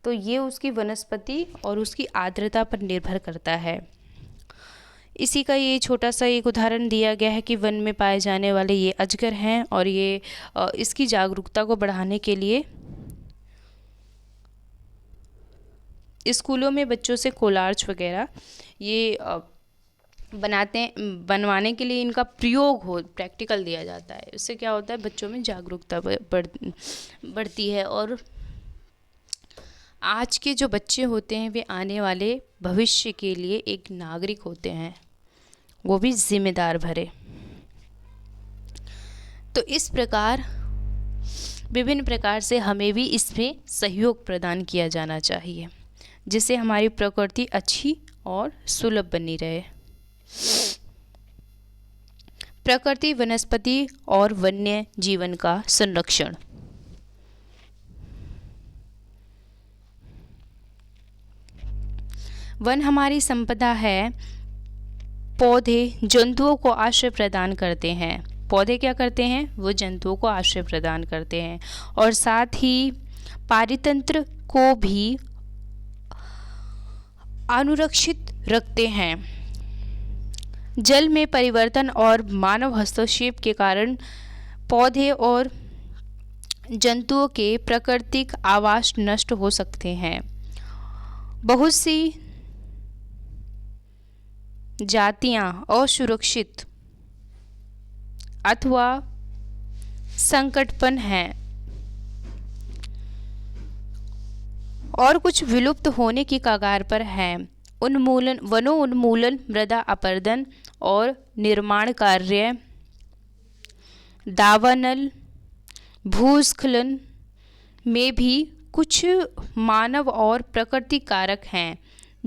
तो ये उसकी वनस्पति और उसकी आर्द्रता पर निर्भर करता है। इसी का ये छोटा सा एक उदाहरण दिया गया है कि वन में पाए जाने वाले ये अजगर हैं और ये इसकी जागरूकता को बढ़ाने के लिए स्कूलों में बच्चों से कोलाज वगैरह ये बनवाने के लिए इनका प्रैक्टिकल दिया जाता है। इससे क्या होता है, बच्चों में जागरूकता बढ़ती है और आज के जो बच्चे होते हैं वे आने वाले भविष्य के लिए एक नागरिक होते हैं, वो भी जिम्मेदार भरे। तो इस प्रकार विभिन्न प्रकार से हमें भी इसमें सहयोग प्रदान किया जाना चाहिए, जिससे हमारी प्रकृति अच्छी और सुलभ बनी रहे। प्रकृति, वनस्पति और वन्य जीवन का संरक्षण। वन हमारी संपदा है। पौधे जंतुओं को आश्रय प्रदान करते हैं। पौधे क्या करते हैं, वो जंतुओं को आश्रय प्रदान करते हैं और साथ ही पारितंत्र को भी अनुरक्षित रखते हैं। जल में परिवर्तन और मानव हस्तक्षेप के कारण पौधे और जंतुओं के प्राकृतिक आवास नष्ट हो सकते हैं। बहुत सी जातियां असुरक्षित अथवा संकटपन हैं और कुछ विलुप्त होने की कगार पर हैं। वनों उन्मूलन, मृदा अपरदन और निर्माण कार्य, दावानल, भूस्खलन में भी कुछ मानव और प्रकृति कारक हैं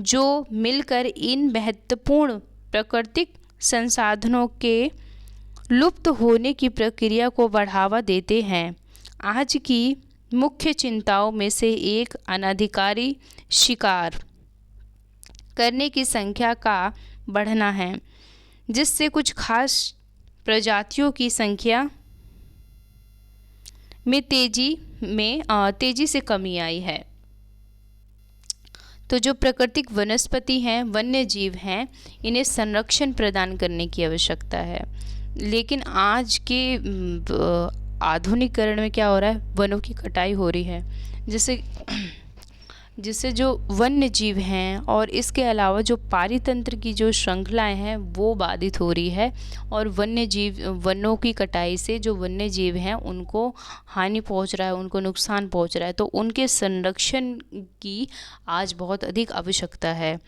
जो मिलकर इन महत्वपूर्ण प्राकृतिक संसाधनों के लुप्त होने की प्रक्रिया को बढ़ावा देते हैं। आज की मुख्य चिंताओं में से एक अनाधिकारी शिकार करने की संख्या का बढ़ना है, जिससे कुछ खास प्रजातियों की संख्या में तेजी से कमी आई है। तो जो प्राकृतिक वनस्पति हैं, वन्य जीव हैं, इन्हें संरक्षण प्रदान करने की आवश्यकता है। लेकिन आज के आधुनिकीकरण में क्या हो रहा है, वनों की कटाई हो रही है, जिससे जो वन्य जीव हैं और इसके अलावा जो पारितंत्र की जो श्रृंखलाएं हैं वो बाधित हो रही है और वनों की कटाई से जो वन्य जीव हैं उनको हानि पहुंच रहा है, उनको नुकसान पहुंच रहा है। तो उनके संरक्षण की आज बहुत अधिक आवश्यकता है।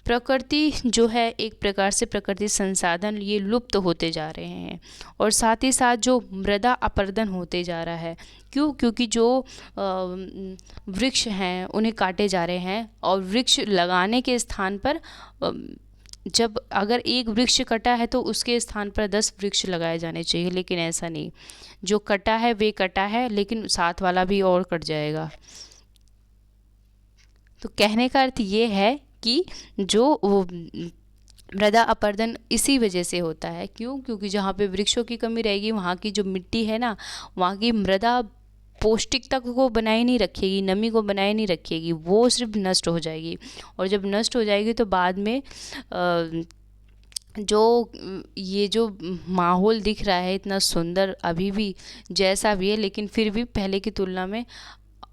प्रकृति जो है, एक प्रकार से प्रकृति संसाधन ये लुप्त होते जा रहे हैं और साथ ही साथ जो मृदा अपरदन होते जा रहा है। क्योंकि जो वृक्ष हैं उन्हें काटे जा रहे हैं और वृक्ष लगाने के स्थान पर जब अगर एक वृक्ष कटा है तो उसके स्थान पर 10 वृक्ष लगाए जाने चाहिए, लेकिन ऐसा नहीं। जो कटा है वे कटा है, लेकिन साथ वाला भी और कट जाएगा। तो कहने का अर्थ ये है कि जो मृदा अपरदन इसी वजह से होता है। क्योंकि जहाँ पे वृक्षों की कमी रहेगी वहाँ की जो मिट्टी है ना, वहाँ की मृदा पौष्टिकता को बनाए नहीं रखेगी, नमी को बनाए नहीं रखेगी, वो सिर्फ नष्ट हो जाएगी। और जब नष्ट हो जाएगी तो बाद में जो ये जो माहौल दिख रहा है इतना सुंदर अभी भी जैसा भी है, लेकिन फिर भी पहले की तुलना में,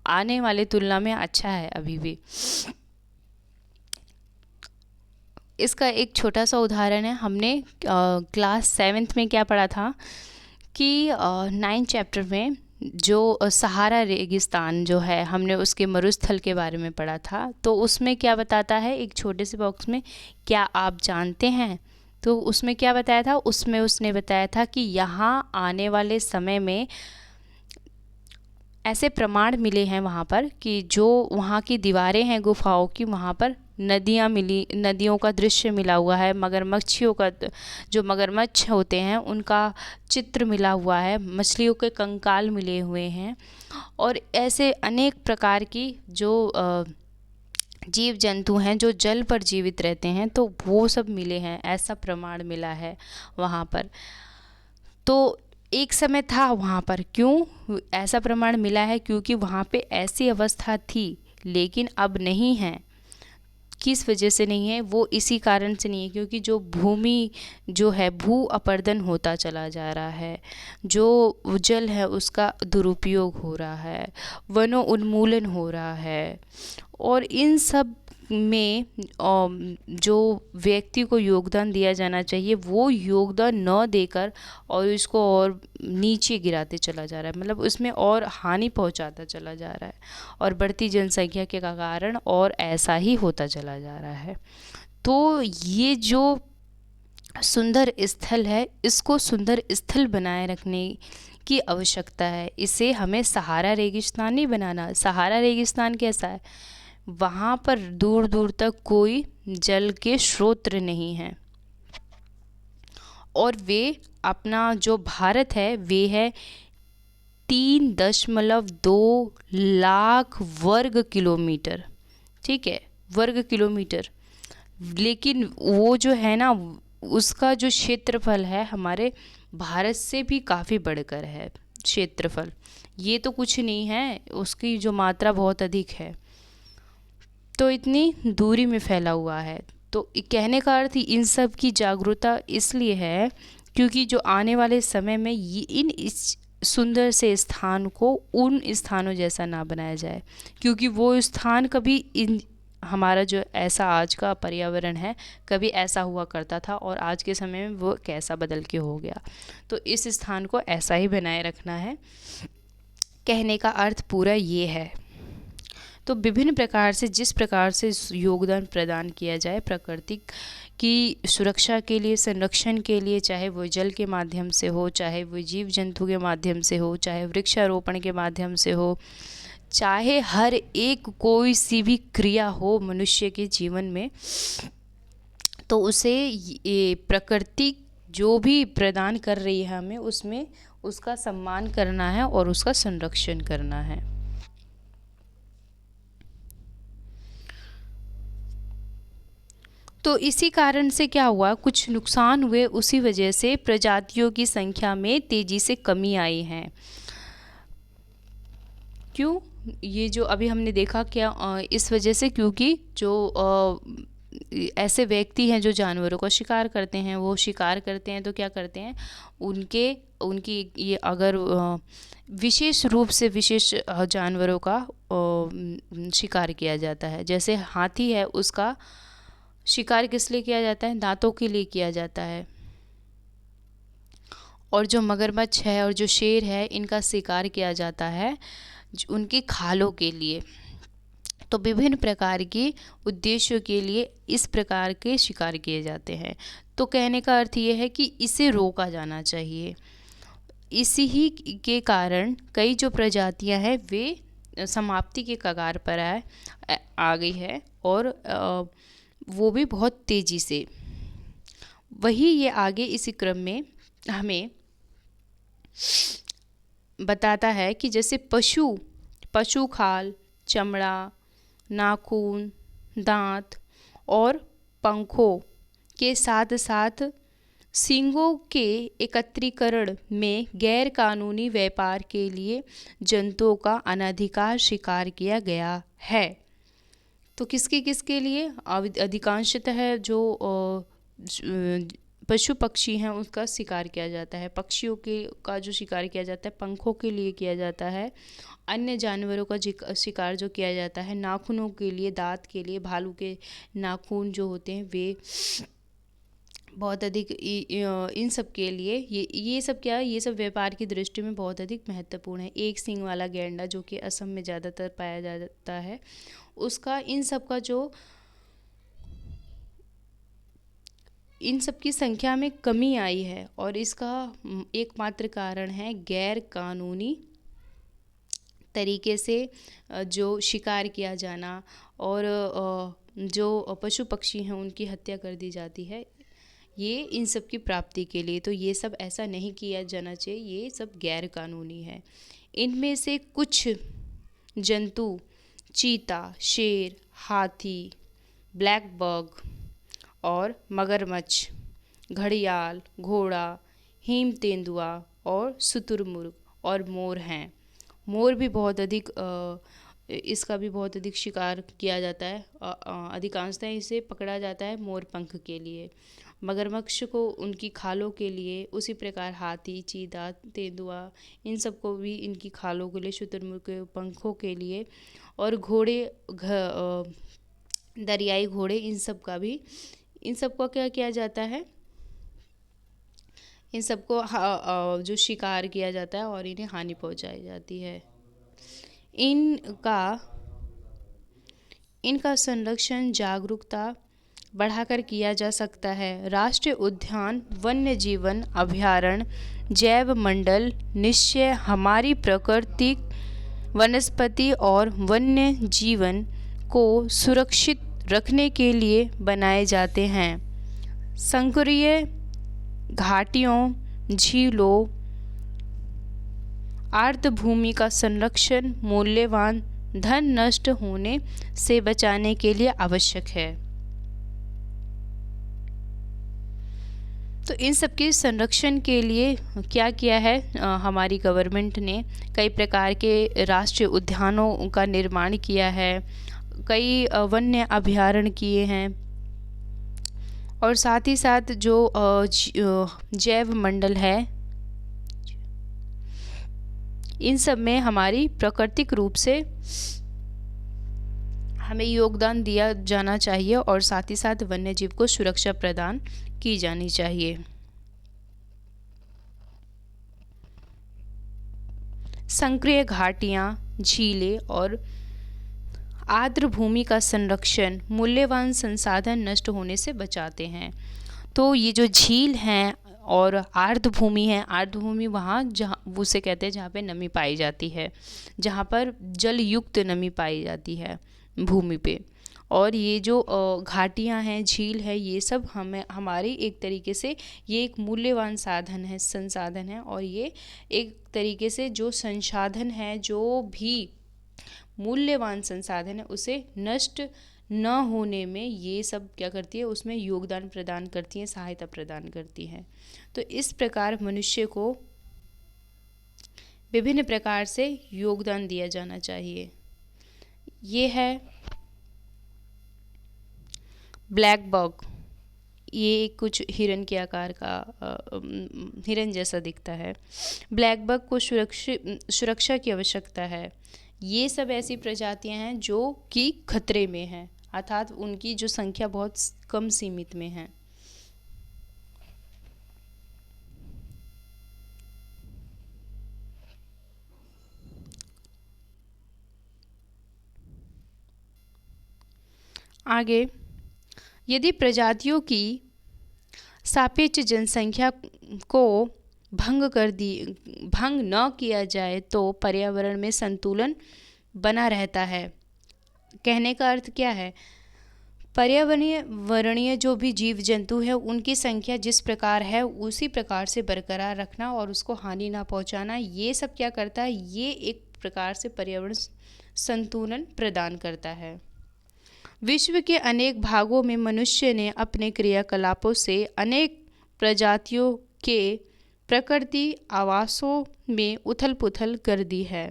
आने वाले तुलना में अच्छा है अभी भी। इसका एक छोटा सा उदाहरण है, हमने क्लास 7th में क्या पढ़ा था कि 9th चैप्टर में जो सहारा रेगिस्तान जो है, हमने उसके मरुस्थल के बारे में पढ़ा था। तो उसमें क्या बताता है, एक छोटे से बॉक्स में, क्या आप जानते हैं? तो उसमें क्या बताया था, उसमें उसने बताया था कि यहाँ आने वाले समय में ऐसे प्रमाण मिले हैं वहाँ पर कि जो वहाँ की दीवारें हैं गुफाओं की, वहाँ पर नदियाँ मिली, नदियों का दृश्य मिला हुआ है, मगरमच्छियों का, जो मगरमच्छ होते हैं उनका चित्र मिला हुआ है, मछलियों के कंकाल मिले हुए हैं, और ऐसे अनेक प्रकार की जो जीव जंतु हैं जो जल पर जीवित रहते हैं, तो वो सब मिले हैं, ऐसा प्रमाण मिला है वहाँ पर। तो एक समय था वहाँ पर, क्यों ऐसा प्रमाण मिला है, क्योंकि वहाँ पे ऐसी अवस्था थी, लेकिन अब नहीं है। किस वजह से नहीं है, वो इसी कारण से नहीं है क्योंकि जो भूमि जो है भू अपरदन होता चला जा रहा है, जो जल है उसका दुरुपयोग हो रहा है, वनों उन्मूलन हो रहा है, और इन सब में जो व्यक्ति को योगदान दिया जाना चाहिए वो योगदान न देकर और इसको और नीचे गिराते चला जा रहा है, मतलब उसमें और हानि पहुंचाता चला जा रहा है, और बढ़ती जनसंख्या के कारण और ऐसा ही होता चला जा रहा है। तो ये जो सुंदर स्थल है, इसको सुंदर स्थल बनाए रखने की आवश्यकता है। इसे हमें सहारा रेगिस्तान नहीं बनाना। सहारा रेगिस्तान कैसा है, वहाँ पर दूर दूर तक कोई जल के स्रोत नहीं हैं, और वे अपना जो भारत है वे है 3.2 लाख वर्ग किलोमीटर, ठीक है, वर्ग किलोमीटर। लेकिन वो जो है ना, उसका जो क्षेत्रफल है हमारे भारत से भी काफ़ी बढ़कर है क्षेत्रफल। ये तो कुछ नहीं है, उसकी जो मात्रा बहुत अधिक है, तो इतनी दूरी में फैला हुआ है। तो कहने का अर्थ इन सब की जागरूकता इसलिए है क्योंकि जो आने वाले समय में इन इस सुंदर से स्थान को उन स्थानों जैसा ना बनाया जाए, क्योंकि वो स्थान कभी इन हमारा जो ऐसा आज का पर्यावरण है कभी ऐसा हुआ करता था, और आज के समय में वो कैसा बदल के हो गया। तो इस स्थान को ऐसा ही बनाए रखना है, कहने का अर्थ पूरा ये है। तो विभिन्न प्रकार से जिस प्रकार से योगदान प्रदान किया जाए प्रकृति की सुरक्षा के लिए, संरक्षण के लिए, चाहे वो जल के माध्यम से हो, चाहे वो जीव जंतु के माध्यम से हो, चाहे वृक्षारोपण के माध्यम से हो, चाहे हर एक कोई सी भी क्रिया हो मनुष्य के जीवन में, तो उसे ये प्रकृति जो भी प्रदान कर रही है हमें, उसमें उसका सम्मान करना है और उसका संरक्षण करना है। तो इसी कारण से क्या हुआ, कुछ नुकसान हुए, उसी वजह से प्रजातियों की संख्या में तेजी से कमी आई है। क्यों, ये जो अभी हमने देखा क्या, इस वजह से क्योंकि जो ऐसे व्यक्ति हैं जो जानवरों का शिकार करते हैं, वो शिकार करते हैं तो क्या करते हैं, उनकी ये अगर विशेष रूप से विशेष जानवरों का शिकार किया जाता है, जैसे हाथी है उसका शिकार किस लिए किया जाता है, दांतों के लिए किया जाता है, और जो मगरमच्छ है और जो शेर है इनका शिकार किया जाता है उनकी खालों के लिए। तो विभिन्न प्रकार के उद्देश्यों के लिए इस प्रकार के शिकार किए जाते हैं। तो कहने का अर्थ ये है कि इसे रोका जाना चाहिए। इसी ही के कारण कई जो प्रजातियां हैं वे समाप्ति के कगार पर आ गई है, और वो भी बहुत तेज़ी से। वही ये आगे इसी क्रम में हमें बताता है कि जैसे पशु खाल, चमड़ा, नाखून, दांत और पंखों के साथ साथ सींगों के एकत्रीकरण में गैर कानूनी व्यापार के लिए जंतुओं का अनधिकार शिकार किया गया है। तो किसके किसके लिए? अधिकांशतः जो पशु पक्षी हैं उसका शिकार किया जाता है। पक्षियों के का जो शिकार किया जाता है पंखों के लिए किया जाता है। अन्य जानवरों का शिकार जो किया जाता है नाखूनों के लिए, दांत के लिए, भालू के नाखून जो होते हैं वे बहुत अधिक इन सब के लिए ये सब क्या है, ये सब व्यापार की दृष्टि में बहुत अधिक महत्वपूर्ण है। एक सींग वाला गैंडा जो कि असम में ज़्यादातर पाया जाता है, उसका इन सब की संख्या में कमी आई है और इसका एकमात्र कारण है गैर कानूनी तरीके से जो शिकार किया जाना और जो पशु पक्षी हैं उनकी हत्या कर दी जाती है, ये इन सब की प्राप्ति के लिए। तो ये सब ऐसा नहीं किया जाना चाहिए, ये सब गैर कानूनी है। इनमें से कुछ जंतु चीता, शेर, हाथी, ब्लैक बग और मगरमच्छ, घड़ियाल, घोड़ा, हिम तेंदुआ और शुतुरमुर्ग और मोर हैं। मोर भी बहुत अधिक इसका भी बहुत अधिक शिकार किया जाता है। अधिकांशतः इसे पकड़ा जाता है मोर पंख के लिए, मगरमच्छ को उनकी खालों के लिए, उसी प्रकार हाथी, चीता, तेंदुआ इन सब को भी इनकी खालों के लिए, शुतुरमुर्ग के पंखों के लिए, और घोड़े दरियाई घोड़े इन सब का क्या किया जाता है, इन सबको जो शिकार किया जाता है और इन्हें हानि पहुंचाई जाती है। इनका संरक्षण जागरूकता बढ़ाकर किया जा सकता है। राष्ट्रीय उद्यान, वन्य जीवन अभयारण्य, जैव मंडल निश्चय हमारी प्राकृतिक वनस्पति और वन्य जीवन को सुरक्षित रखने के लिए बनाए जाते हैं। संकरीय घाटियों, झीलों, आर्द्रभूमि का संरक्षण मूल्यवान धन नष्ट होने से बचाने के लिए आवश्यक है। तो इन सब के संरक्षण के लिए क्या किया है हमारी गवर्नमेंट ने? कई प्रकार के राष्ट्रीय उद्यानों का निर्माण किया है, कई वन्य अभयारण्य किए हैं, और साथ ही साथ जो जैव मंडल है इन सब में हमारी प्राकृतिक रूप से हमें योगदान दिया जाना चाहिए और साथ ही साथ वन्य जीव को सुरक्षा प्रदान की जानी चाहिए। संक्रिय घाटियां, झीलें और आर्द्रभूमि का संरक्षण मूल्यवान संसाधन नष्ट होने से बचाते हैं। तो ये जो झील हैं और आर्द्रभूमि है, आर्द्रभूमि वहाँ जहाँ उसे कहते हैं जहाँ पे नमी पाई जाती है, जहाँ पर जल युक्त नमी पाई जाती है भूमि पे, और ये जो घाटियाँ हैं, झील है, ये सब हमारी एक तरीके से ये एक मूल्यवान संसाधन है, और ये एक तरीके से जो संसाधन है, जो भी मूल्यवान संसाधन है, उसे नष्ट न होने में ये सब क्या करती है, उसमें योगदान प्रदान करती हैं, सहायता प्रदान करती हैं। तो इस प्रकार मनुष्य को विभिन्न प्रकार से योगदान दिया जाना चाहिए। ये है ब्लैक बग, ये कुछ हिरन के आकार का हिरन जैसा दिखता है। ब्लैक बग को सुरक्षा की आवश्यकता है। ये सब ऐसी प्रजातियां हैं जो कि खतरे में हैं, अर्थात उनकी जो संख्या बहुत कम सीमित में है। आगे, यदि प्रजातियों की सापेक्ष जनसंख्या को भंग न किया जाए तो पर्यावरण में संतुलन बना रहता है। कहने का अर्थ क्या है? पर्यावरणीय जो भी जीव जंतु है उनकी संख्या जिस प्रकार है उसी प्रकार से बरकरार रखना और उसको हानि ना पहुंचाना, ये सब क्या करता है? ये एक प्रकार से पर्यावरण संतुलन प्रदान करता है। विश्व के अनेक भागों में मनुष्य ने अपने क्रियाकलापों से अनेक प्रजातियों के प्रकृति आवासों में उथल पुथल कर दी है।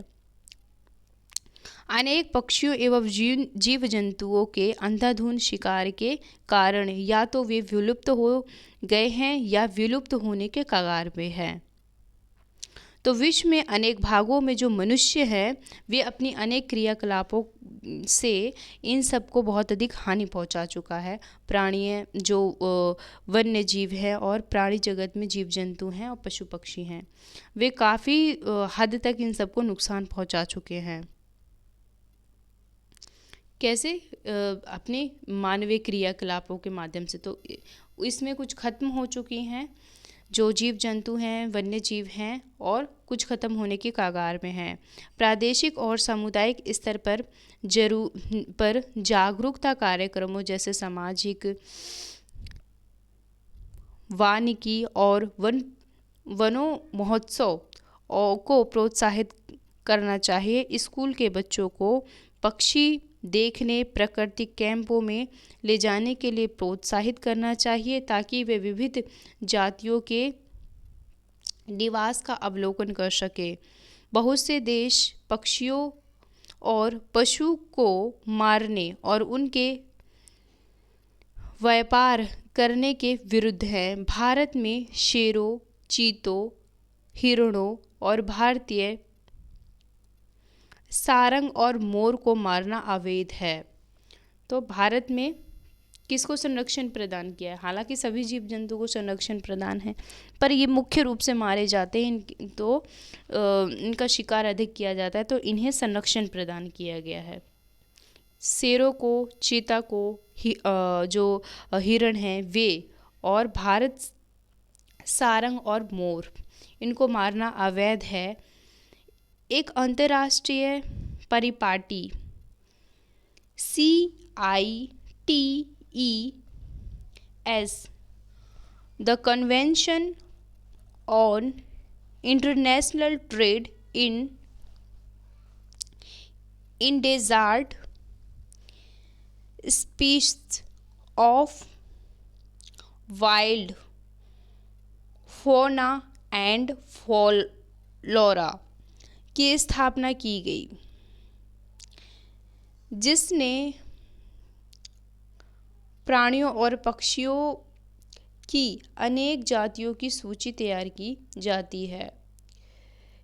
अनेक पक्षियों एवं जीव जंतुओं के अंधाधुंध शिकार के कारण या तो वे विलुप्त हो गए हैं या विलुप्त होने के कगार में हैं। तो विश्व में अनेक भागों में जो मनुष्य है वे अपनी अनेक क्रियाकलापों से इन सबको बहुत अधिक हानि पहुंचा चुका है। प्राणी जो वन्य जीव है और प्राणी जगत में जीव जंतु हैं और पशु पक्षी हैं, वे काफ़ी हद तक इन सबको नुकसान पहुंचा चुके हैं। कैसे? अपने मानवीय क्रियाकलापों के माध्यम से। तो इसमें कुछ खत्म हो चुकी हैं, जो जीव जंतु हैं, वन्य जीव हैं, और कुछ खत्म होने की कगार में हैं। प्रादेशिक और सामुदायिक स्तर पर जागरूकता कार्यक्रमों जैसे सामाजिक, वानिकी और वनों महोत्सव को प्रोत्साहित करना चाहिए। स्कूल के बच्चों को पक्षी देखने प्राकृतिक कैंपों में ले जाने के लिए प्रोत्साहित करना चाहिए ताकि वे विविध जातियों के निवास का अवलोकन कर सके। बहुत से देश पक्षियों और पशु को मारने और उनके व्यापार करने के विरुद्ध हैं। भारत में शेरों, चीतों, हिरणों और भारतीय सारंग और मोर को मारना अवैध है। तो भारत में किसको संरक्षण प्रदान किया है? हालांकि सभी जीव जंतु को संरक्षण प्रदान है, पर ये मुख्य रूप से मारे जाते हैं, तो इनका शिकार अधिक किया जाता है, तो इन्हें संरक्षण प्रदान किया गया है। शेरों को, चीता को, जो हिरण हैं वे, और भारत सारंग और मोर, इनको मारना अवैध है। एक अंतर्राष्ट्रीय परिपाटी CITES, the convention on international trade in endangered species of wild fauna and flora की स्थापना की गई, जिसने प्राणियों और पक्षियों की अनेक जातियों की सूची तैयार की जाती है।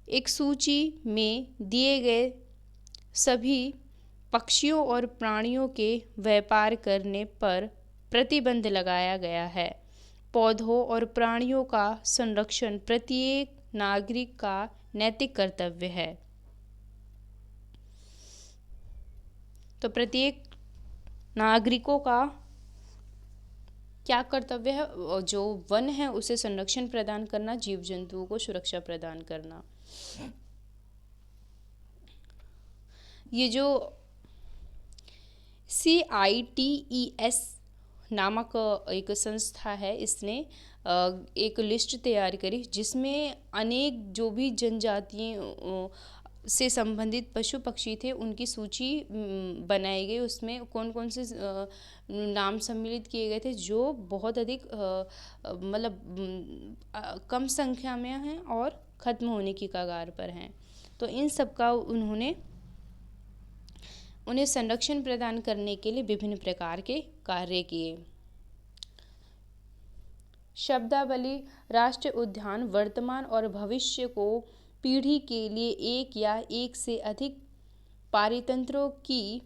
एक सूची में दिए गए सभी पक्षियों और प्राणियों के व्यापार करने पर प्रतिबंध लगाया गया है। पौधों और प्राणियों का संरक्षण प्रत्येक नागरिक का नैतिक कर्तव्य है। तो प्रत्येक नागरिकों का क्या कर्तव्य है? जो वन है उसे संरक्षण प्रदान करना, जीव जंतुओं को सुरक्षा प्रदान करना। ये जो CITES नामक एक संस्था है, इसने एक लिस्ट तैयार करी जिसमें अनेक जो भी जनजातियों से संबंधित पशु पक्षी थे उनकी सूची बनाई गई। उसमें कौन कौन से नाम सम्मिलित किए गए थे जो बहुत अधिक मतलब कम संख्या में हैं और ख़त्म होने की कगार पर हैं। तो इन सब का उन्हें संरक्षण प्रदान करने के लिए विभिन्न प्रकार के कार्य किए। शब्दावली: राष्ट्रीय उद्यान वर्तमान और भविष्य को पीढ़ी के लिए एक या एक से अधिक पारितंत्रों की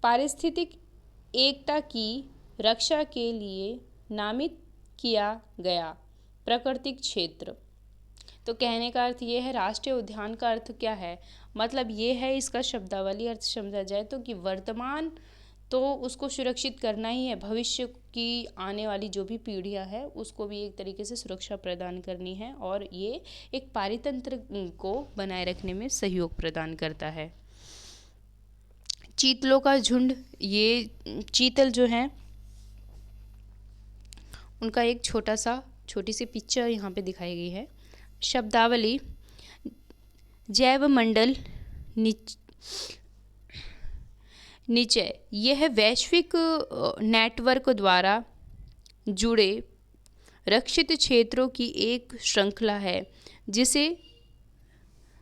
पारिस्थितिक एकता की रक्षा के लिए नामित किया गया प्राकृतिक क्षेत्र। तो कहने का अर्थ ये है, राष्ट्रीय उद्यान का अर्थ क्या है? मतलब ये है, इसका शब्दावली अर्थ समझा जाए तो कि वर्तमान तो उसको सुरक्षित करना ही है, भविष्य की आने वाली जो भी पीढ़ियां है उसको भी एक तरीके से सुरक्षा प्रदान करनी है, और ये एक पारितंत्र को बनाए रखने में सहयोग प्रदान करता है। चीतलों का झुंड, ये चीतल जो हैं उनका एक छोटी सी पिक्चर यहाँ पे दिखाई गई है। शब्दावली: जैव मंडल निचय यह वैश्विक नेटवर्क द्वारा जुड़े रक्षित क्षेत्रों की एक श्रृंखला है जिसे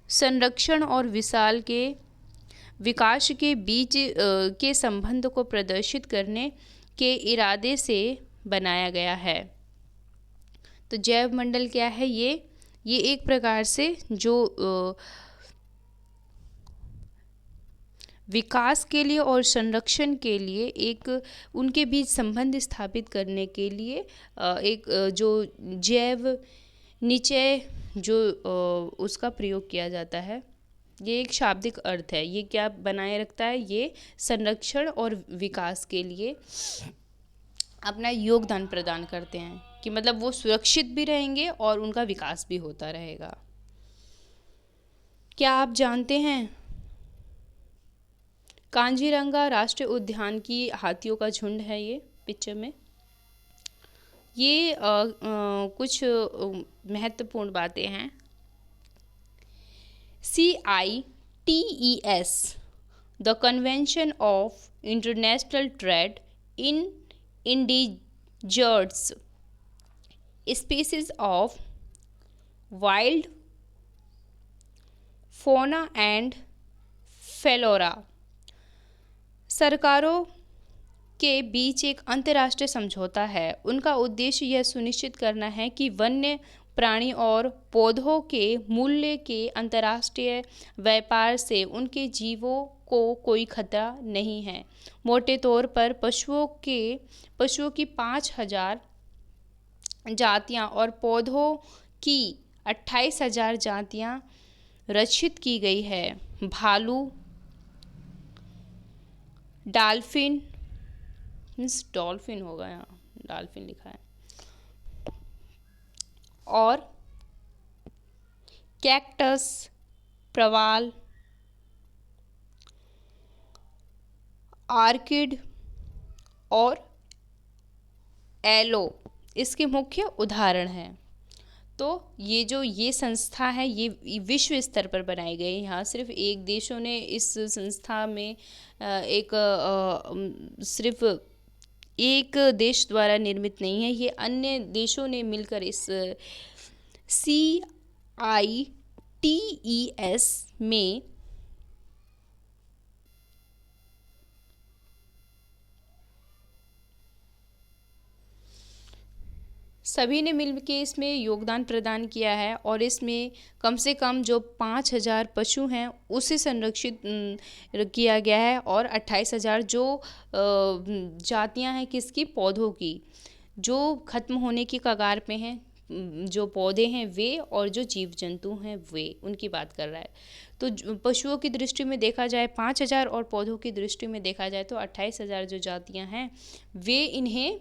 संरक्षण और विशाल के विकास के बीच के संबंध को प्रदर्शित करने के इरादे से बनाया गया है। तो जैव मंडल क्या है? ये एक प्रकार से जो विकास के लिए और संरक्षण के लिए एक उनके बीच संबंध स्थापित करने के लिए एक जो जैव निचय जो उसका प्रयोग किया जाता है। ये एक शाब्दिक अर्थ है। ये क्या बनाए रखता है? ये संरक्षण और विकास के लिए अपना योगदान प्रदान करते हैं कि मतलब वो सुरक्षित भी रहेंगे और उनका विकास भी होता रहेगा। क्या आप जानते हैं कांजीरंगा राष्ट्रीय उद्यान की हाथियों का झुंड है? ये पिक्चर में ये कुछ महत्वपूर्ण बातें हैं। CITES the convention of international trade in endangered species of wild fauna and flora सरकारों के बीच एक अंतर्राष्ट्रीय समझौता है। उनका उद्देश्य यह सुनिश्चित करना है कि वन्य प्राणी और पौधों के मूल्य के अंतर्राष्ट्रीय व्यापार से उनके जीवों को कोई खतरा नहीं है। मोटे तौर पर पशुओं की 5000 जातियां और पौधों की 28,000 जातियां रक्षित की गई है। भालू, डॉल्फिन होगा, यहाँ डॉल्फिन लिखा है, और कैक्टस, प्रवाल, आर्किड और एलो इसके मुख्य उदाहरण हैं। तो ये संस्था है ये विश्व स्तर पर बनाई गई। यहाँ सिर्फ एक देशों ने इस संस्था में सिर्फ एक देश द्वारा निर्मित नहीं है, ये अन्य देशों ने मिलकर इस CITES में सभी ने मिलकर इसमें योगदान प्रदान किया है और इसमें कम से कम जो 5000 पशु हैं उसे संरक्षित किया गया है और 28,000 जो जातियां हैं किसकी? पौधों की, जो खत्म होने की कगार पे हैं, जो पौधे हैं वे और जो जीव जंतु हैं वे, उनकी बात कर रहा है। तो पशुओं की दृष्टि में देखा जाए 5000 और पौधों की दृष्टि में देखा जाए तो 28,000 जो जातियां हैं वे इन्हें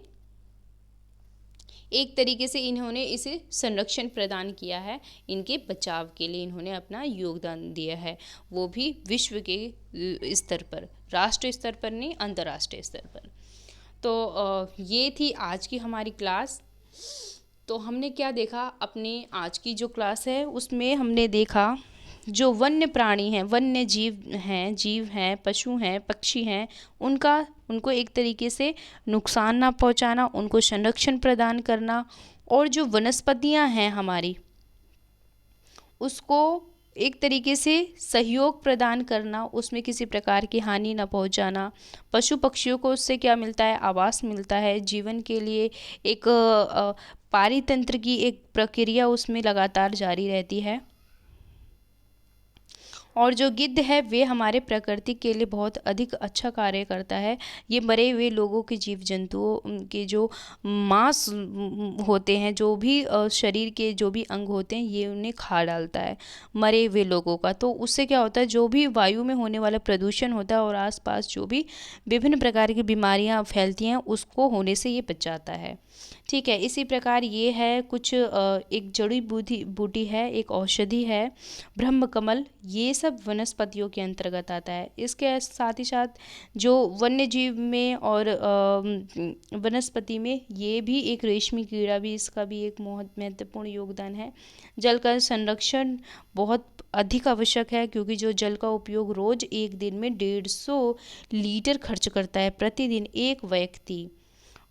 एक तरीके से इन्होंने इसे संरक्षण प्रदान किया है, इनके बचाव के लिए इन्होंने अपना योगदान दिया है, वो भी विश्व के स्तर पर, राष्ट्रीय स्तर पर नहीं, अंतर्राष्ट्रीय स्तर पर। तो ये थी आज की हमारी क्लास। तो हमने क्या देखा? अपने आज की जो क्लास है उसमें हमने देखा जो वन्य प्राणी हैं, वन्य जीव हैं, पशु हैं, पक्षी हैं, उनको एक तरीके से नुकसान ना पहुंचाना, उनको संरक्षण प्रदान करना, और जो वनस्पतियां हैं हमारी उसको एक तरीके से सहयोग प्रदान करना, उसमें किसी प्रकार की हानि न पहुंचाना। पशु पक्षियों को उससे क्या मिलता है? आवास मिलता है, जीवन के लिए एक पारितंत्र की एक प्रक्रिया उसमें लगातार जारी रहती है। और जो गिद्ध है वे हमारे प्रकृति के लिए बहुत अधिक अच्छा कार्य करता है। ये मरे हुए लोगों के जीव जंतुओं के जो मांस होते हैं, जो भी शरीर के जो भी अंग होते हैं, ये उन्हें खा डालता है मरे हुए लोगों का। तो उससे क्या होता है? जो भी वायु में होने वाला प्रदूषण होता है और आसपास जो भी विभिन्न प्रकार की बीमारियां फैलती हैं उसको होने से ये बचाता है। ठीक है, इसी प्रकार ये है कुछ एक जड़ी बूटी है, एक औषधि है ब्रह्म कमल। ये सब सब वनस्पतियों के अंतर्गत आता है। इसके साथ ही साथ जो वन्य जीव में और वनस्पति में ये भी एक रेशमी कीड़ा भी, इसका भी एक बहुत महत्वपूर्ण योगदान है। जल का संरक्षण बहुत अधिक आवश्यक है, क्योंकि जो जल का उपयोग रोज एक दिन में 150 लीटर खर्च करता है प्रतिदिन एक व्यक्ति।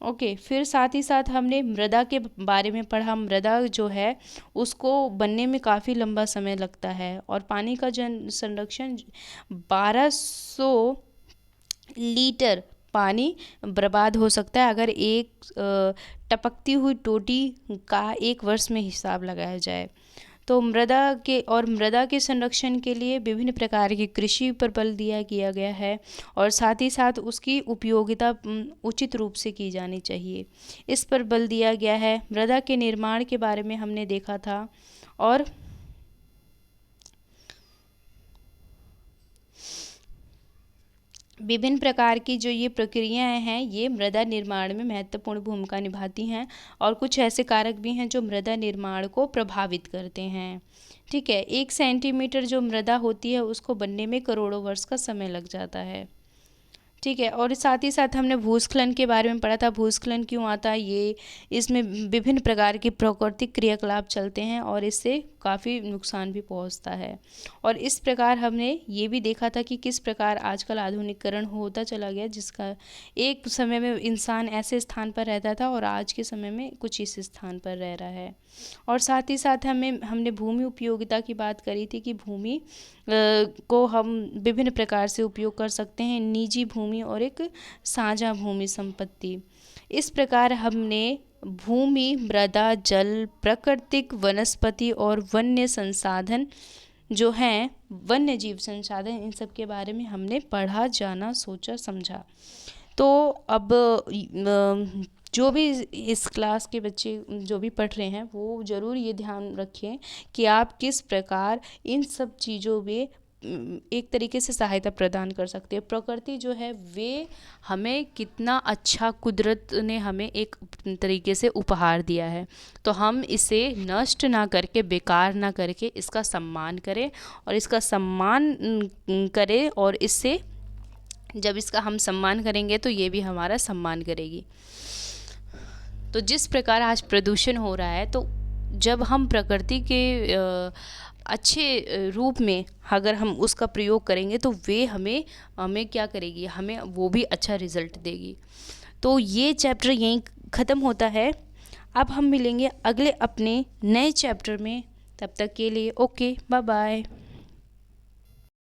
ओके, फिर साथ ही साथ हमने मृदा के बारे में पढ़ा। मृदा जो है उसको बनने में काफ़ी लंबा समय लगता है, और पानी का जन संरक्षण 1200 लीटर पानी बर्बाद हो सकता है अगर एक टपकती हुई टोटी का एक वर्ष में हिसाब लगाया जाए। तो मृदा के संरक्षण के लिए विभिन्न प्रकार की कृषि पर बल दिया गया है, और साथ ही साथ उसकी उपयोगिता उचित रूप से की जानी चाहिए, इस पर बल दिया गया है। मृदा के निर्माण के बारे में हमने देखा था, और विभिन्न प्रकार की जो ये प्रक्रियाएं हैं ये मृदा निर्माण में महत्वपूर्ण भूमिका निभाती हैं, और कुछ ऐसे कारक भी हैं जो मृदा निर्माण को प्रभावित करते हैं। ठीक है, 1 सेंटीमीटर जो मृदा होती है उसको बनने में करोड़ों वर्ष का समय लग जाता है। ठीक है, और साथ ही साथ हमने भूस्खलन के बारे में पढ़ा था। भूस्खलन क्यों आता है, ये इसमें विभिन्न प्रकार के प्राकृतिक क्रियाकलाप चलते हैं और इससे काफ़ी नुकसान भी पहुंचता है। और इस प्रकार हमने ये भी देखा था कि किस प्रकार आजकल आधुनिकीकरण होता चला गया, जिसका एक समय में इंसान ऐसे स्थान पर रहता था और आज के समय में कुछ इस स्थान पर रह रहा है। और साथ ही साथ हमने भूमि उपयोगिता की बात करी थी कि भूमि को हम विभिन्न प्रकार से उपयोग कर सकते हैं, निजी भूमि और एक साझा भूमि संपत्ति। इस प्रकार हमने भूमि, मृदा, जल, प्राकृतिक, वनस्पति और वन्य संसाधन जो हैं, वन्य जीव संसाधन, इन सब के बारे में हमने पढ़ा, जाना, सोचा, समझा। तो अब जो भी इस क्लास के बच्चे जो भी पढ़ रहे हैं वो ज़रूर ये ध्यान रखें कि आप किस प्रकार इन सब चीज़ों में एक तरीके से सहायता प्रदान कर सकते हैं। प्रकृति जो है वे हमें कितना अच्छा कुदरत ने हमें एक तरीके से उपहार दिया है, तो हम इसे नष्ट ना करके, बेकार ना करके इसका सम्मान करें, और इसका सम्मान करें, और इससे जब इसका हम सम्मान करेंगे तो ये भी हमारा सम्मान करेगी। तो जिस प्रकार आज प्रदूषण हो रहा है, तो जब हम प्रकृति के अच्छे रूप में अगर हम उसका प्रयोग करेंगे तो वे हमें क्या करेगी, हमें वो भी अच्छा रिजल्ट देगी। तो ये चैप्टर यहीं ख़त्म होता है। अब हम मिलेंगे अगले अपने नए चैप्टर में, तब तक के लिए ओके, बाय बाय।